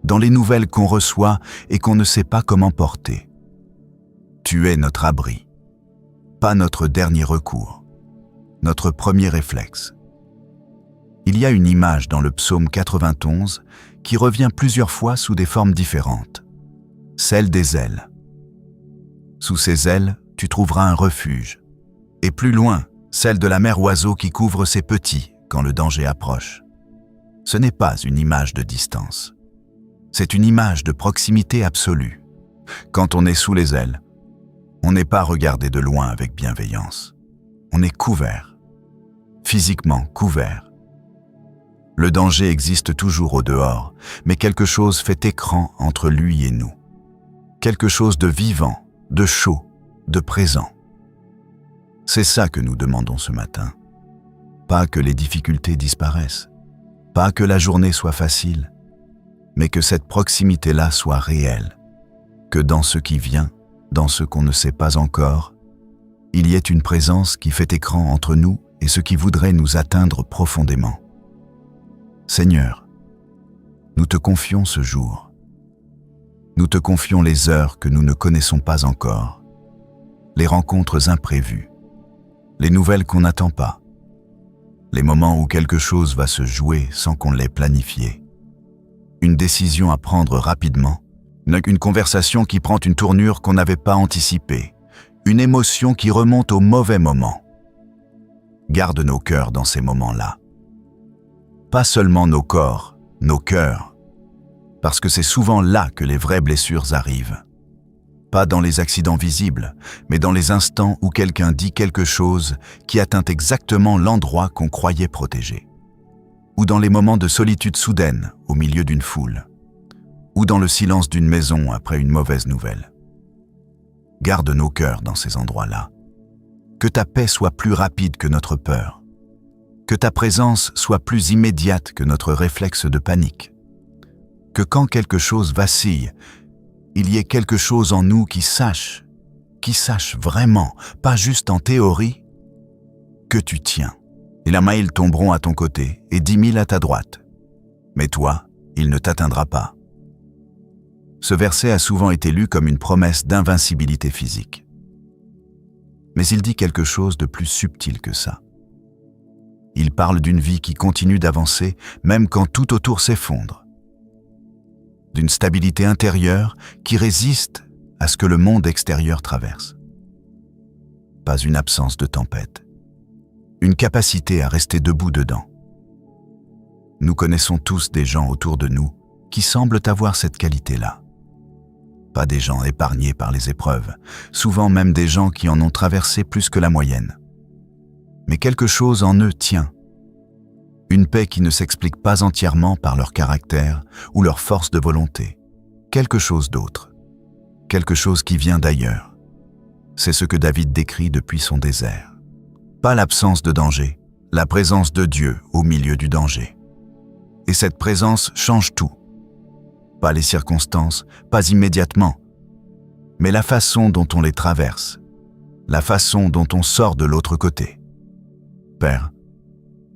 dans les nouvelles qu'on reçoit et qu'on ne sait pas comment porter. Tu es notre abri, pas notre dernier recours, notre premier réflexe. Il y a une image dans le psaume 91 qui revient plusieurs fois sous des formes différentes, celle des ailes. Sous ces ailes, tu trouveras un refuge, et plus loin, celle de la mère oiseau qui couvre ses petits quand le danger approche. Ce n'est pas une image de distance, c'est une image de proximité absolue. Quand on est sous les ailes, on n'est pas regardé de loin avec bienveillance. On est couvert, physiquement couvert. Le danger existe toujours au dehors, mais quelque chose fait écran entre lui et nous. Quelque chose de vivant, de chaud, de présent. C'est ça que nous demandons ce matin. Pas que les difficultés disparaissent, pas que la journée soit facile, mais que cette proximité-là soit réelle, que dans ce qui vient, dans ce qu'on ne sait pas encore, il y ait une présence qui fait écran entre nous et ce qui voudrait nous atteindre profondément. Seigneur, nous te confions ce jour. Nous te confions les heures que nous ne connaissons pas encore, les rencontres imprévues, les nouvelles qu'on n'attend pas, les moments où quelque chose va se jouer sans qu'on l'ait planifié, une décision à prendre rapidement, une conversation qui prend une tournure qu'on n'avait pas anticipée, une émotion qui remonte au mauvais moment. Garde nos cœurs dans ces moments-là. Pas seulement nos corps, nos cœurs, parce que c'est souvent là que les vraies blessures arrivent. Pas dans les accidents visibles, mais dans les instants où quelqu'un dit quelque chose qui atteint exactement l'endroit qu'on croyait protégé. Ou dans les moments de solitude soudaine au milieu d'une foule. Ou dans le silence d'une maison après une mauvaise nouvelle. Garde nos cœurs dans ces endroits-là. Que ta paix soit plus rapide que notre peur. Que ta présence soit plus immédiate que notre réflexe de panique. Que quand quelque chose vacille, il y ait quelque chose en nous qui sache vraiment, pas juste en théorie, que tu tiens. Et la maille tomberont à ton côté et 10 000 à ta droite. Mais toi, il ne t'atteindra pas. Ce verset a souvent été lu comme une promesse d'invincibilité physique. Mais il dit quelque chose de plus subtil que ça. Il parle d'une vie qui continue d'avancer même quand tout autour s'effondre. D'une stabilité intérieure qui résiste à ce que le monde extérieur traverse. Pas une absence de tempête. Une capacité à rester debout dedans. Nous connaissons tous des gens autour de nous qui semblent avoir cette qualité-là. Pas des gens épargnés par les épreuves, souvent même des gens qui en ont traversé plus que la moyenne. Mais quelque chose en eux tient. Une paix qui ne s'explique pas entièrement par leur caractère ou leur force de volonté. Quelque chose d'autre. Quelque chose qui vient d'ailleurs. C'est ce que David décrit depuis son désert. Pas l'absence de danger, la présence de Dieu au milieu du danger. Et cette présence change tout. Pas les circonstances, pas immédiatement, mais la façon dont on les traverse, la façon dont on sort de l'autre côté. Père,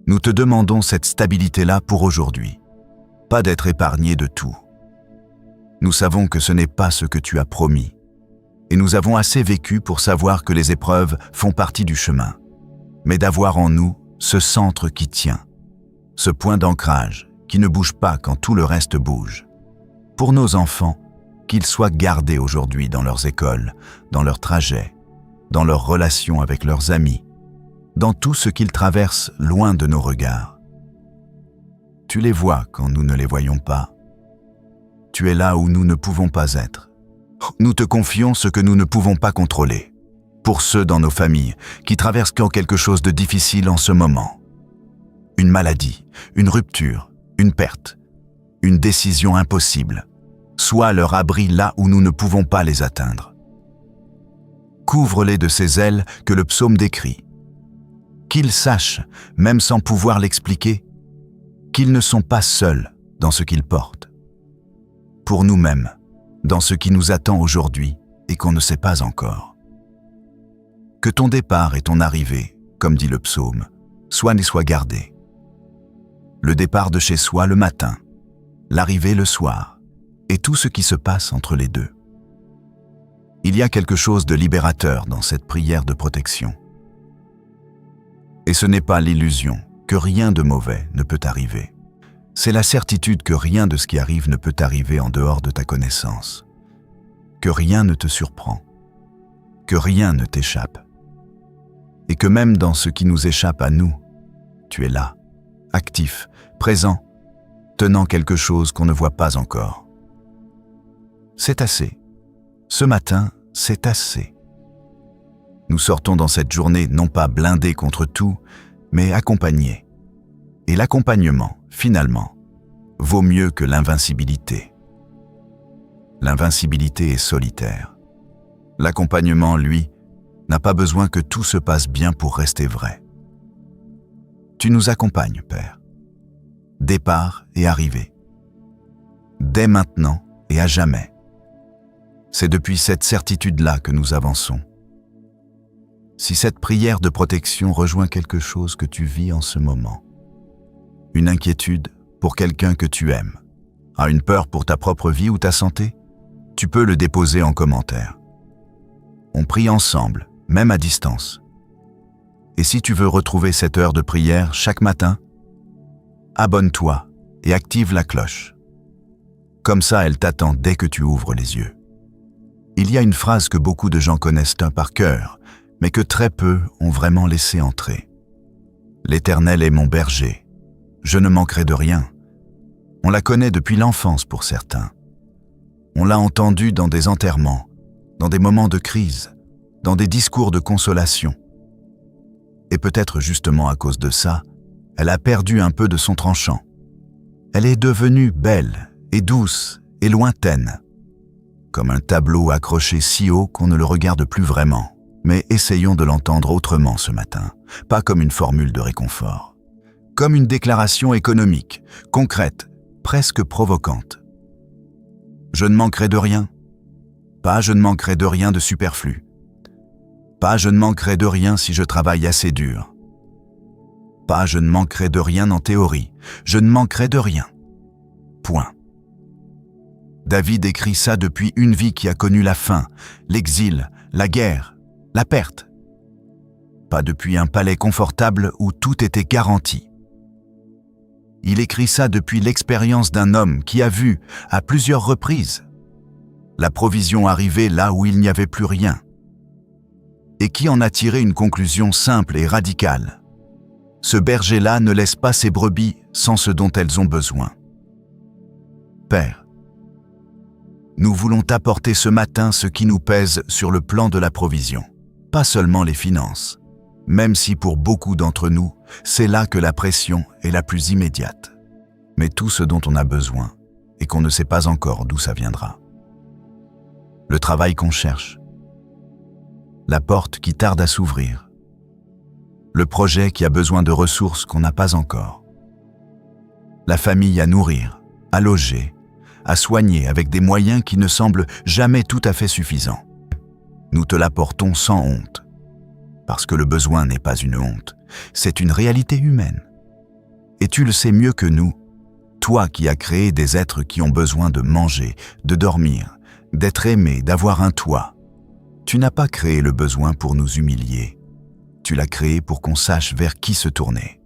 nous te demandons cette stabilité-là pour aujourd'hui, pas d'être épargné de tout. Nous savons que ce n'est pas ce que tu as promis, et nous avons assez vécu pour savoir que les épreuves font partie du chemin, mais d'avoir en nous ce centre qui tient, ce point d'ancrage qui ne bouge pas quand tout le reste bouge. Pour nos enfants, qu'ils soient gardés aujourd'hui dans leurs écoles, dans leurs trajets, dans leurs relations avec leurs amis, dans tout ce qu'ils traversent loin de nos regards. Tu les vois quand nous ne les voyons pas. Tu es là où nous ne pouvons pas être. Nous te confions ce que nous ne pouvons pas contrôler. Pour ceux dans nos familles qui traversent quelque chose de difficile en ce moment. Une maladie, une rupture, une perte, une décision impossible. Sois leur abri là où nous ne pouvons pas les atteindre. Couvre-les de ces ailes que le psaume décrit. Qu'ils sachent, même sans pouvoir l'expliquer, qu'ils ne sont pas seuls dans ce qu'ils portent. Pour nous-mêmes, dans ce qui nous attend aujourd'hui et qu'on ne sait pas encore. Que ton départ et ton arrivée, comme dit le psaume, soient gardés. Le départ de chez soi le matin, l'arrivée le soir, et tout ce qui se passe entre les deux. Il y a quelque chose de libérateur dans cette prière de protection. Et ce n'est pas l'illusion que rien de mauvais ne peut arriver. C'est la certitude que rien de ce qui arrive ne peut arriver en dehors de ta connaissance. Que rien ne te surprend. Que rien ne t'échappe. Et que même dans ce qui nous échappe à nous, tu es là, actif, présent, tenant quelque chose qu'on ne voit pas encore. C'est assez. Ce matin, c'est assez. Nous sortons dans cette journée non pas blindés contre tout, mais accompagnés. Et l'accompagnement, finalement, vaut mieux que l'invincibilité. L'invincibilité est solitaire. L'accompagnement, lui, n'a pas besoin que tout se passe bien pour rester vrai. Tu nous accompagnes, Père. Départ et arrivée. Dès maintenant et à jamais. C'est depuis cette certitude-là que nous avançons. Si cette prière de protection rejoint quelque chose que tu vis en ce moment, une inquiétude pour quelqu'un que tu aimes, une peur pour ta propre vie ou ta santé, tu peux le déposer en commentaire. On prie ensemble, même à distance. Et si tu veux retrouver cette heure de prière chaque matin, abonne-toi et active la cloche. Comme ça, elle t'attend dès que tu ouvres les yeux. Il y a une phrase que beaucoup de gens connaissent par cœur, mais que très peu ont vraiment laissé entrer. L'Éternel est mon berger, je ne manquerai de rien. On la connaît depuis l'enfance pour certains. On l'a entendue dans des enterrements, dans des moments de crise, dans des discours de consolation. Et peut-être justement à cause de ça, elle a perdu un peu de son tranchant. Elle est devenue belle et douce et lointaine, comme un tableau accroché si haut qu'on ne le regarde plus vraiment. Mais essayons de l'entendre autrement ce matin, pas comme une formule de réconfort, comme une déclaration économique, concrète, presque provocante. Je ne manquerai de rien. Pas je ne manquerai de rien de superflu. Pas je ne manquerai de rien si je travaille assez dur. Pas je ne manquerai de rien en théorie. Je ne manquerai de rien. Point. David écrit ça depuis une vie qui a connu la faim, l'exil, la guerre, la perte. Pas depuis un palais confortable où tout était garanti. Il écrit ça depuis l'expérience d'un homme qui a vu, à plusieurs reprises, la provision arriver là où il n'y avait plus rien, et qui en a tiré une conclusion simple et radicale. Ce berger-là ne laisse pas ses brebis sans ce dont elles ont besoin. Père, nous voulons t'apporter ce matin ce qui nous pèse sur le plan de la provision. Pas seulement les finances, même si pour beaucoup d'entre nous, c'est là que la pression est la plus immédiate, mais tout ce dont on a besoin et qu'on ne sait pas encore d'où ça viendra. Le travail qu'on cherche, la porte qui tarde à s'ouvrir, le projet qui a besoin de ressources qu'on n'a pas encore, la famille à nourrir, à loger, à soigner avec des moyens qui ne semblent jamais tout à fait suffisants. Nous te l'apportons sans honte, parce que le besoin n'est pas une honte, c'est une réalité humaine. Et tu le sais mieux que nous, toi qui as créé des êtres qui ont besoin de manger, de dormir, d'être aimés, d'avoir un toit. Tu n'as pas créé le besoin pour nous humilier, tu l'as créé pour qu'on sache vers qui se tourner.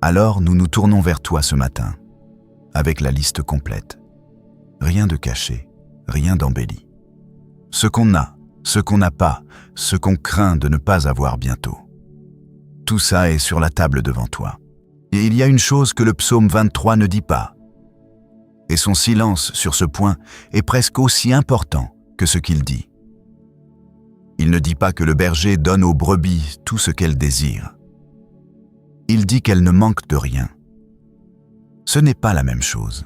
Alors nous nous tournons vers toi ce matin, avec la liste complète. Rien de caché, rien d'embelli. Ce qu'on a, ce qu'on n'a pas, ce qu'on craint de ne pas avoir bientôt. Tout ça est sur la table devant toi. Et il y a une chose que le psaume 23 ne dit pas. Et son silence sur ce point est presque aussi important que ce qu'il dit. Il ne dit pas que le berger donne aux brebis tout ce qu'elles désirent. Il dit qu'elles ne manquent de rien. Ce n'est pas la même chose.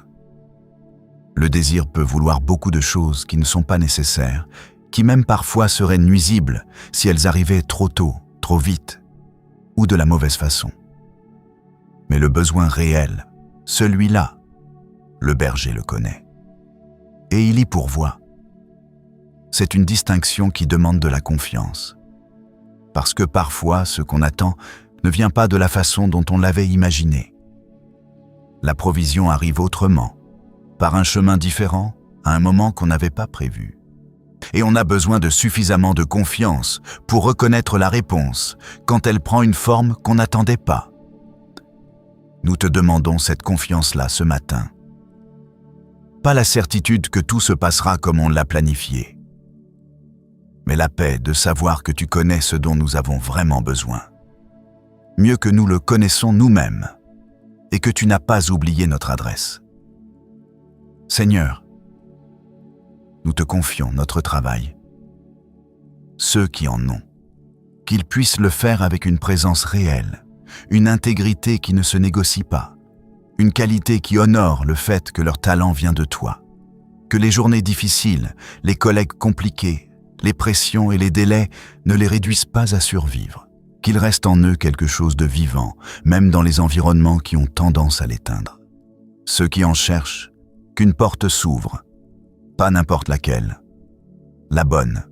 Le désir peut vouloir beaucoup de choses qui ne sont pas nécessaires, qui même parfois seraient nuisibles si elles arrivaient trop tôt, trop vite, ou de la mauvaise façon. Mais le besoin réel, celui-là, le berger le connaît. Et il y pourvoit. C'est une distinction qui demande de la confiance. Parce que parfois, ce qu'on attend ne vient pas de la façon dont on l'avait imaginé. La provision arrive autrement, par un chemin différent, à un moment qu'on n'avait pas prévu. Et on a besoin de suffisamment de confiance pour reconnaître la réponse quand elle prend une forme qu'on n'attendait pas. Nous te demandons cette confiance-là ce matin. Pas la certitude que tout se passera comme on l'a planifié, mais la paix de savoir que tu connais ce dont nous avons vraiment besoin, mieux que nous le connaissons nous-mêmes, et que tu n'as pas oublié notre adresse. Seigneur, nous te confions notre travail. Ceux qui en ont, qu'ils puissent le faire avec une présence réelle, une intégrité qui ne se négocie pas, une qualité qui honore le fait que leur talent vient de toi, que les journées difficiles, les collègues compliqués, les pressions et les délais ne les réduisent pas à survivre, qu'il reste en eux quelque chose de vivant, même dans les environnements qui ont tendance à l'éteindre. Ceux qui en cherchent, qu'une porte s'ouvre, pas n'importe laquelle, la bonne,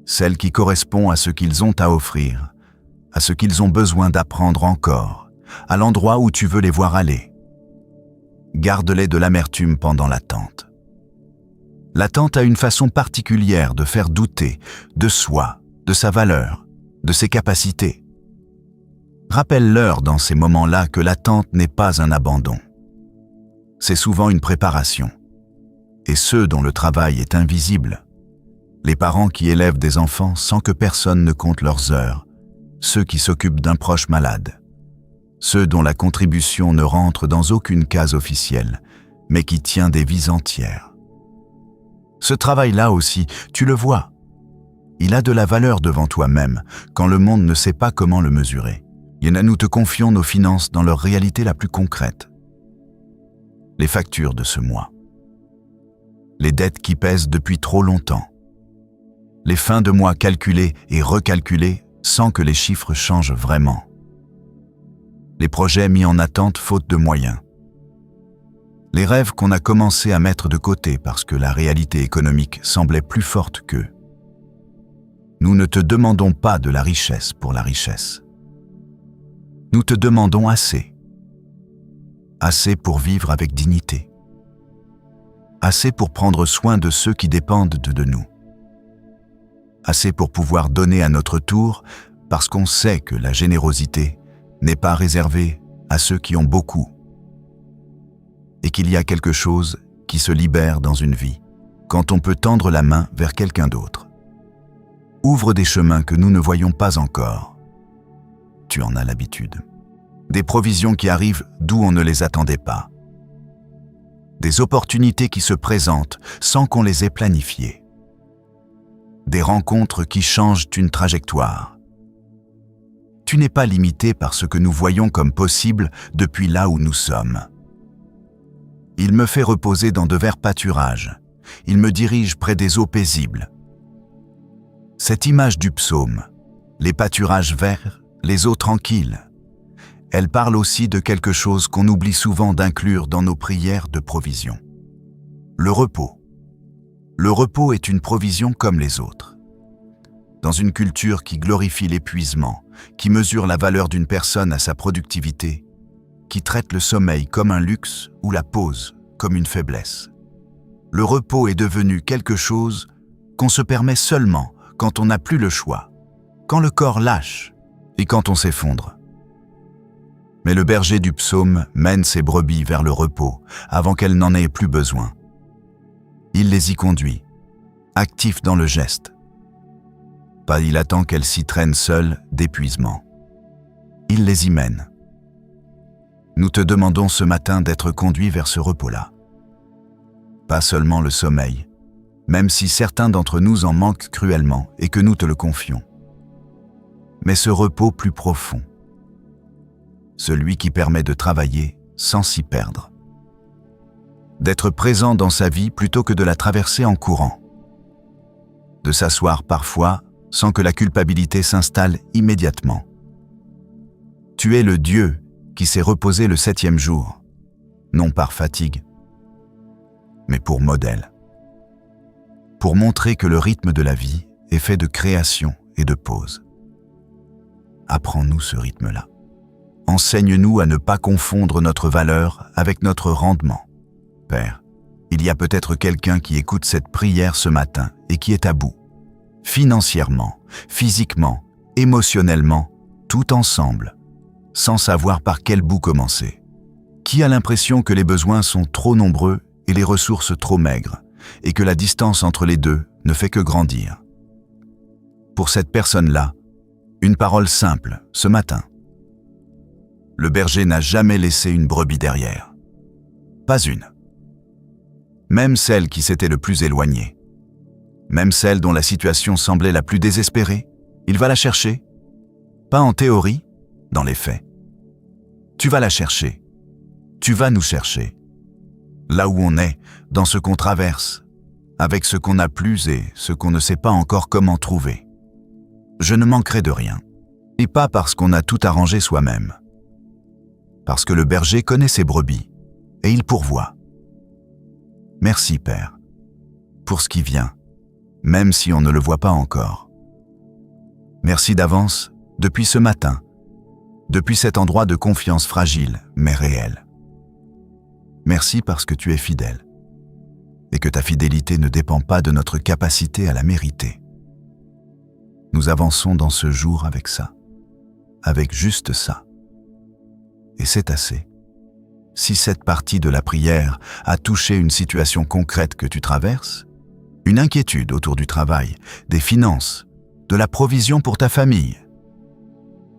celle qui correspond à ce qu'ils ont à offrir, à ce qu'ils ont besoin d'apprendre encore, à l'endroit où tu veux les voir aller. Garde-les de l'amertume pendant l'attente. L'attente a une façon particulière de faire douter de soi, de sa valeur, de ses capacités. Rappelle-leur dans ces moments-là que l'attente n'est pas un abandon. C'est souvent une préparation. Et ceux dont le travail est invisible, les parents qui élèvent des enfants sans que personne ne compte leurs heures, ceux qui s'occupent d'un proche malade, ceux dont la contribution ne rentre dans aucune case officielle, mais qui tient des vies entières. Ce travail-là aussi, tu le vois. Il a de la valeur devant toi-même quand le monde ne sait pas comment le mesurer. Et nous te confions nos finances dans leur réalité la plus concrète. Les factures de ce mois. Les dettes qui pèsent depuis trop longtemps. Les fins de mois calculées et recalculées sans que les chiffres changent vraiment. Les projets mis en attente faute de moyens. Les rêves qu'on a commencé à mettre de côté parce que la réalité économique semblait plus forte qu'eux. Nous ne te demandons pas de la richesse pour la richesse. Nous te demandons assez. Assez pour vivre avec dignité. Assez pour prendre soin de ceux qui dépendent de nous. Assez pour pouvoir donner à notre tour parce qu'on sait que la générosité n'est pas réservée à ceux qui ont beaucoup. Et qu'il y a quelque chose qui se libère dans une vie quand on peut tendre la main vers quelqu'un d'autre. Ouvre des chemins que nous ne voyons pas encore. Tu en as l'habitude. Des provisions qui arrivent d'où on ne les attendait pas. Des opportunités qui se présentent sans qu'on les ait planifiées. Des rencontres qui changent une trajectoire. Tu n'es pas limité par ce que nous voyons comme possible depuis là où nous sommes. Il me fait reposer dans de verts pâturages. Il me dirige près des eaux paisibles. Cette image du psaume, les pâturages verts, les eaux tranquilles, elle parle aussi de quelque chose qu'on oublie souvent d'inclure dans nos prières de provision. Le repos. Le repos est une provision comme les autres. Dans une culture qui glorifie l'épuisement, qui mesure la valeur d'une personne à sa productivité, qui traite le sommeil comme un luxe ou la pause comme une faiblesse. Le repos est devenu quelque chose qu'on se permet seulement quand on n'a plus le choix, quand le corps lâche et quand on s'effondre. Mais le berger du psaume mène ses brebis vers le repos avant qu'elles n'en aient plus besoin. Il les y conduit, actif dans le geste. Pas il attend qu'elles s'y traînent seules d'épuisement. Il les y mène. Nous te demandons ce matin d'être conduit vers ce repos-là. Pas seulement le sommeil, même si certains d'entre nous en manquent cruellement et que nous te le confions. Mais ce repos plus profond, celui qui permet de travailler sans s'y perdre. D'être présent dans sa vie plutôt que de la traverser en courant. De s'asseoir parfois sans que la culpabilité s'installe immédiatement. Tu es le Dieu qui s'est reposé le 7e jour, non par fatigue, mais pour modèle. Pour montrer que le rythme de la vie est fait de création et de pause. Apprends-nous ce rythme-là. Enseigne-nous à ne pas confondre notre valeur avec notre rendement. Père, il y a peut-être quelqu'un qui écoute cette prière ce matin et qui est à bout. Financièrement, physiquement, émotionnellement, tout ensemble, sans savoir par quel bout commencer. Qui a l'impression que les besoins sont trop nombreux et les ressources trop maigres, et que la distance entre les deux ne fait que grandir. Pour cette personne-là, une parole simple, ce matin. Le berger n'a jamais laissé une brebis derrière. Pas une. Même celle qui s'était le plus éloignée. Même celle dont la situation semblait la plus désespérée, il va la chercher. Pas en théorie, dans les faits. Tu vas la chercher. Tu vas nous chercher. Là où on est, dans ce qu'on traverse, avec ce qu'on n'a plus et ce qu'on ne sait pas encore comment trouver. Je ne manquerai de rien. Et pas parce qu'on a tout arrangé soi-même. Parce que le berger connaît ses brebis et il pourvoit. Merci, Père, pour ce qui vient, même si on ne le voit pas encore. Merci d'avance, depuis ce matin, depuis cet endroit de confiance fragile, mais réel. Merci parce que tu es fidèle, et que ta fidélité ne dépend pas de notre capacité à la mériter. Nous avançons dans ce jour avec ça, avec juste ça. Et c'est assez. Si cette partie de la prière a touché une situation concrète que tu traverses, une inquiétude autour du travail, des finances, de la provision pour ta famille,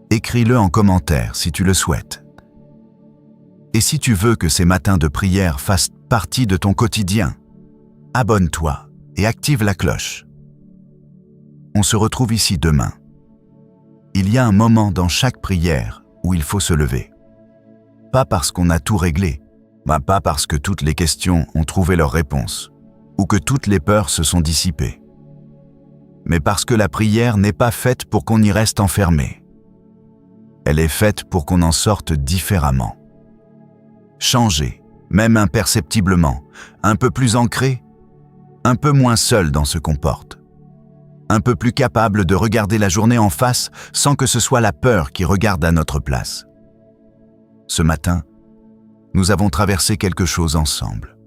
écris-le en commentaire si tu le souhaites. Et si tu veux que ces matins de prière fassent partie de ton quotidien, abonne-toi et active la cloche. On se retrouve ici demain. Il y a un moment dans chaque prière où il faut se lever. Pas parce qu'on a tout réglé, pas parce que toutes les questions ont trouvé leur réponse, ou que toutes les peurs se sont dissipées. Mais parce que la prière n'est pas faite pour qu'on y reste enfermé. Elle est faite pour qu'on en sorte différemment. Changé, même imperceptiblement, un peu plus ancré, un peu moins seul dans ce qu'on porte. Un peu plus capable de regarder la journée en face sans que ce soit la peur qui regarde à notre place. Ce matin, nous avons traversé quelque chose ensemble.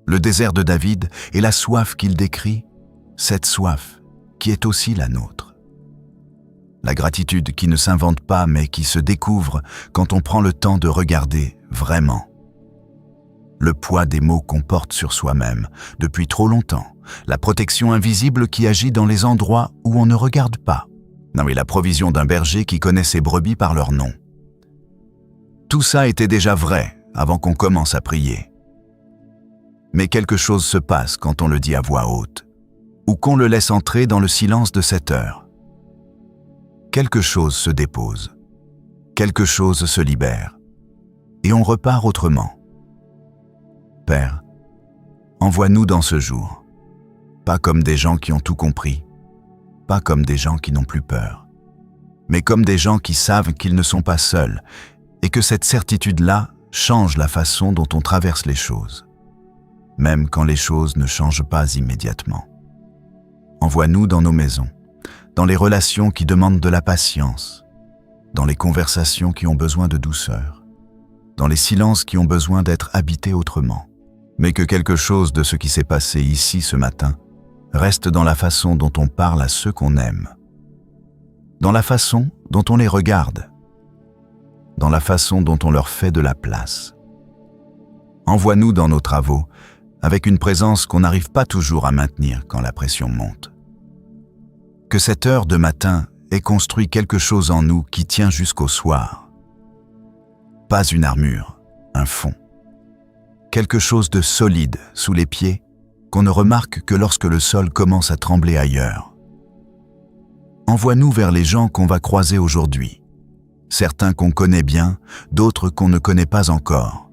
Le désert de David et la soif qu'il décrit, cette soif qui est aussi la nôtre. La gratitude qui ne s'invente pas mais qui se découvre quand on prend le temps de regarder vraiment. Le poids des mots qu'on porte sur soi-même depuis trop longtemps, la protection invisible qui agit dans les endroits où on ne regarde pas. Non, mais la provision d'un berger qui connaît ses brebis par leur nom. Tout ça était déjà vrai avant qu'on commence à prier. Mais quelque chose se passe quand on le dit à voix haute, ou qu'on le laisse entrer dans le silence de cette heure. Quelque chose se dépose, quelque chose se libère, et on repart autrement. Père, envoie-nous dans ce jour, pas comme des gens qui ont tout compris, pas comme des gens qui n'ont plus peur, mais comme des gens qui savent qu'ils ne sont pas seuls, et que cette certitude-là change la façon dont on traverse les choses, même quand les choses ne changent pas immédiatement. Envoie-nous dans nos maisons, dans les relations qui demandent de la patience, dans les conversations qui ont besoin de douceur, dans les silences qui ont besoin d'être habités autrement, mais que quelque chose de ce qui s'est passé ici ce matin reste dans la façon dont on parle à ceux qu'on aime, dans la façon dont on les regarde, dans la façon dont on leur fait de la place. Envoie-nous dans nos travaux avec une présence qu'on n'arrive pas toujours à maintenir quand la pression monte. Que cette heure de matin ait construit quelque chose en nous qui tient jusqu'au soir. Pas une armure, un fond. Quelque chose de solide sous les pieds qu'on ne remarque que lorsque le sol commence à trembler ailleurs. Envoie-nous vers les gens qu'on va croiser aujourd'hui. Certains qu'on connaît bien, d'autres qu'on ne connaît pas encore.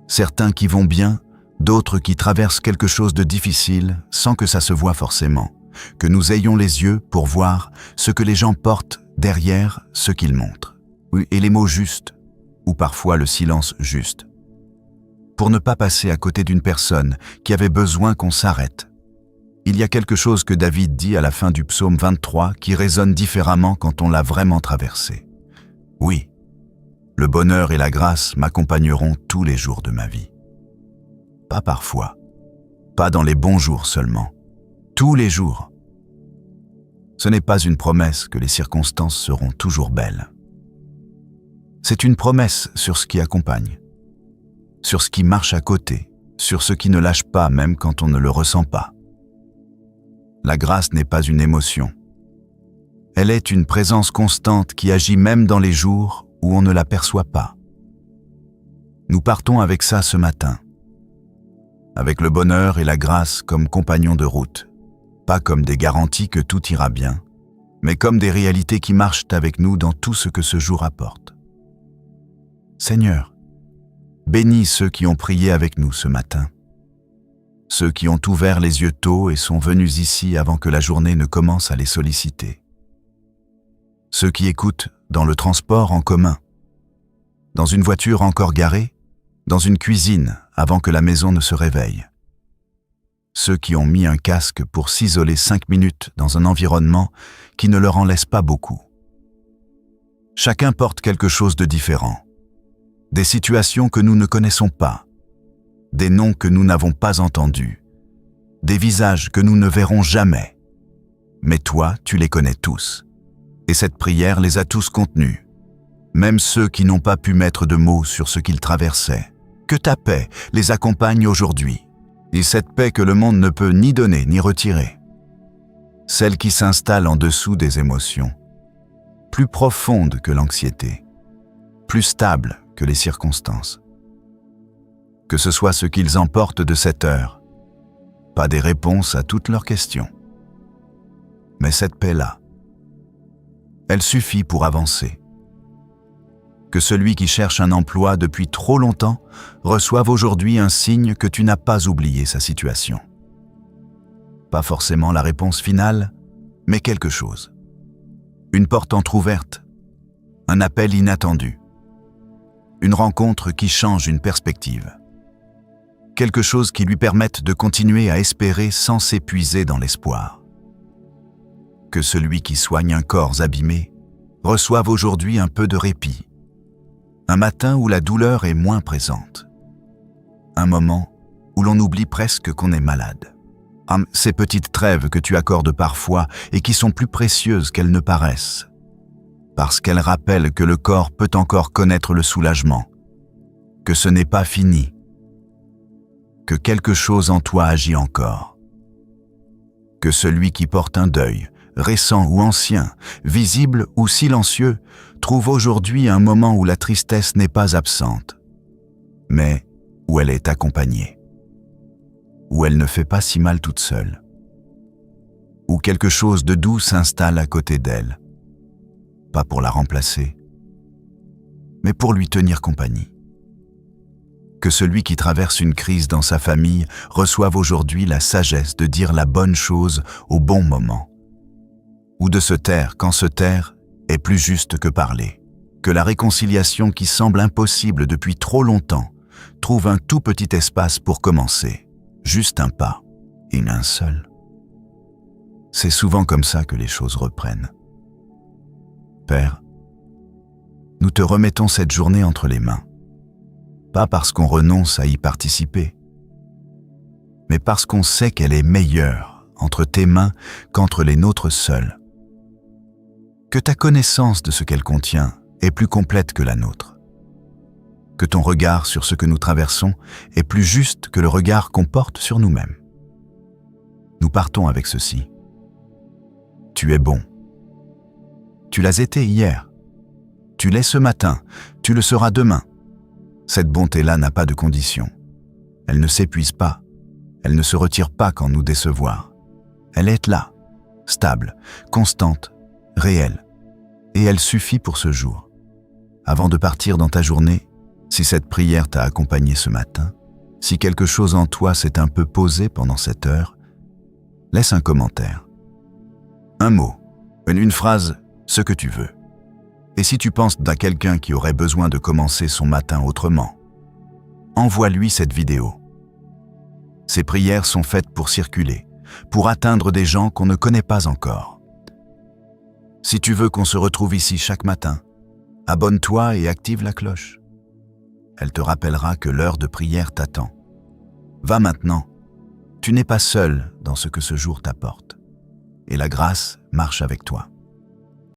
Certains qui vont bien, d'autres qui traversent quelque chose de difficile sans que ça se voie forcément, que nous ayons les yeux pour voir ce que les gens portent derrière ce qu'ils montrent, et les mots justes, ou parfois le silence juste, pour ne pas passer à côté d'une personne qui avait besoin qu'on s'arrête. Il y a quelque chose que David dit à la fin du psaume 23 qui résonne différemment quand on l'a vraiment traversé. Oui, le bonheur et la grâce m'accompagneront tous les jours de ma vie. Pas parfois, pas dans les bons jours seulement, tous les jours. Ce n'est pas une promesse que les circonstances seront toujours belles. C'est une promesse sur ce qui accompagne, sur ce qui marche à côté, sur ce qui ne lâche pas même quand on ne le ressent pas. La grâce n'est pas une émotion. Elle est une présence constante qui agit même dans les jours où on ne l'aperçoit pas. Nous partons avec ça ce matin, avec le bonheur et la grâce comme compagnons de route, pas comme des garanties que tout ira bien, mais comme des réalités qui marchent avec nous dans tout ce que ce jour apporte. Seigneur, bénis ceux qui ont prié avec nous ce matin. Ceux qui ont ouvert les yeux tôt et sont venus ici avant que la journée ne commence à les solliciter. ceux qui écoutent dans le transport en commun, dans une voiture encore garée, dans une cuisine avant que la maison ne se réveille. Ceux qui ont mis un casque pour s'isoler 5 minutes dans un environnement qui ne leur en laisse pas beaucoup. Chacun porte quelque chose de différent. Des situations que nous ne connaissons pas, des noms que nous n'avons pas entendus, des visages que nous ne verrons jamais. Mais toi, tu les connais tous. Et cette prière les a tous contenus, même ceux qui n'ont pas pu mettre de mots sur ce qu'ils traversaient. Que ta paix les accompagne aujourd'hui, et cette paix que le monde ne peut ni donner ni retirer. Celle qui s'installe en dessous des émotions, plus profonde que l'anxiété, plus stable que les circonstances. Que ce soit ce qu'ils emportent de cette heure, pas des réponses à toutes leurs questions. Mais cette paix-là, elle suffit pour avancer. Que celui qui cherche un emploi depuis trop longtemps reçoive aujourd'hui un signe que tu n'as pas oublié sa situation. Pas forcément la réponse finale, mais quelque chose. Une porte entr'ouverte, un appel inattendu, une rencontre qui change une perspective. Quelque chose qui lui permette de continuer à espérer sans s'épuiser dans l'espoir. Que celui qui soigne un corps abîmé reçoive aujourd'hui un peu de répit. Un matin où la douleur est moins présente. Un moment où l'on oublie presque qu'on est malade. Ces petites trêves que tu accordes parfois et qui sont plus précieuses qu'elles ne paraissent. Parce qu'elles rappellent que le corps peut encore connaître le soulagement. Que ce n'est pas fini. Que quelque chose en toi agit encore. Que celui qui porte un deuil, récent ou ancien, visible ou silencieux, trouve aujourd'hui un moment où la tristesse n'est pas absente, mais où elle est accompagnée, où elle ne fait pas si mal toute seule, où quelque chose de doux s'installe à côté d'elle, pas pour la remplacer, mais pour lui tenir compagnie. Que celui qui traverse une crise dans sa famille reçoive aujourd'hui la sagesse de dire la bonne chose au bon moment, ou de se taire quand se taire est plus juste que parler. Que la réconciliation qui semble impossible depuis trop longtemps trouve un tout petit espace pour commencer. Juste un pas, et un seul. C'est souvent comme ça que les choses reprennent. Père, nous te remettons cette journée entre les mains. Pas parce qu'on renonce à y participer, mais parce qu'on sait qu'elle est meilleure entre tes mains qu'entre les nôtres seules. Que ta connaissance de ce qu'elle contient est plus complète que la nôtre. Que ton regard sur ce que nous traversons est plus juste que le regard qu'on porte sur nous-mêmes. Nous partons avec ceci. Tu es bon. Tu l'as été hier. Tu l'es ce matin. Tu le seras demain. Cette bonté-là n'a pas de condition. Elle ne s'épuise pas. Elle ne se retire pas quand nous décevoir. Elle est là, stable, constante, réelle. Et elle suffit pour ce jour. Avant de partir dans ta journée, si cette prière t'a accompagné ce matin, si quelque chose en toi s'est un peu posé pendant cette heure, laisse un commentaire. Un mot, une phrase, ce que tu veux. Et si tu penses à quelqu'un qui aurait besoin de commencer son matin autrement, envoie-lui cette vidéo. Ces prières sont faites pour circuler, pour atteindre des gens qu'on ne connaît pas encore. Si tu veux qu'on se retrouve ici chaque matin, abonne-toi et active la cloche. Elle te rappellera que l'heure de prière t'attend. Va maintenant, tu n'es pas seul dans ce que ce jour t'apporte. Et la grâce marche avec toi.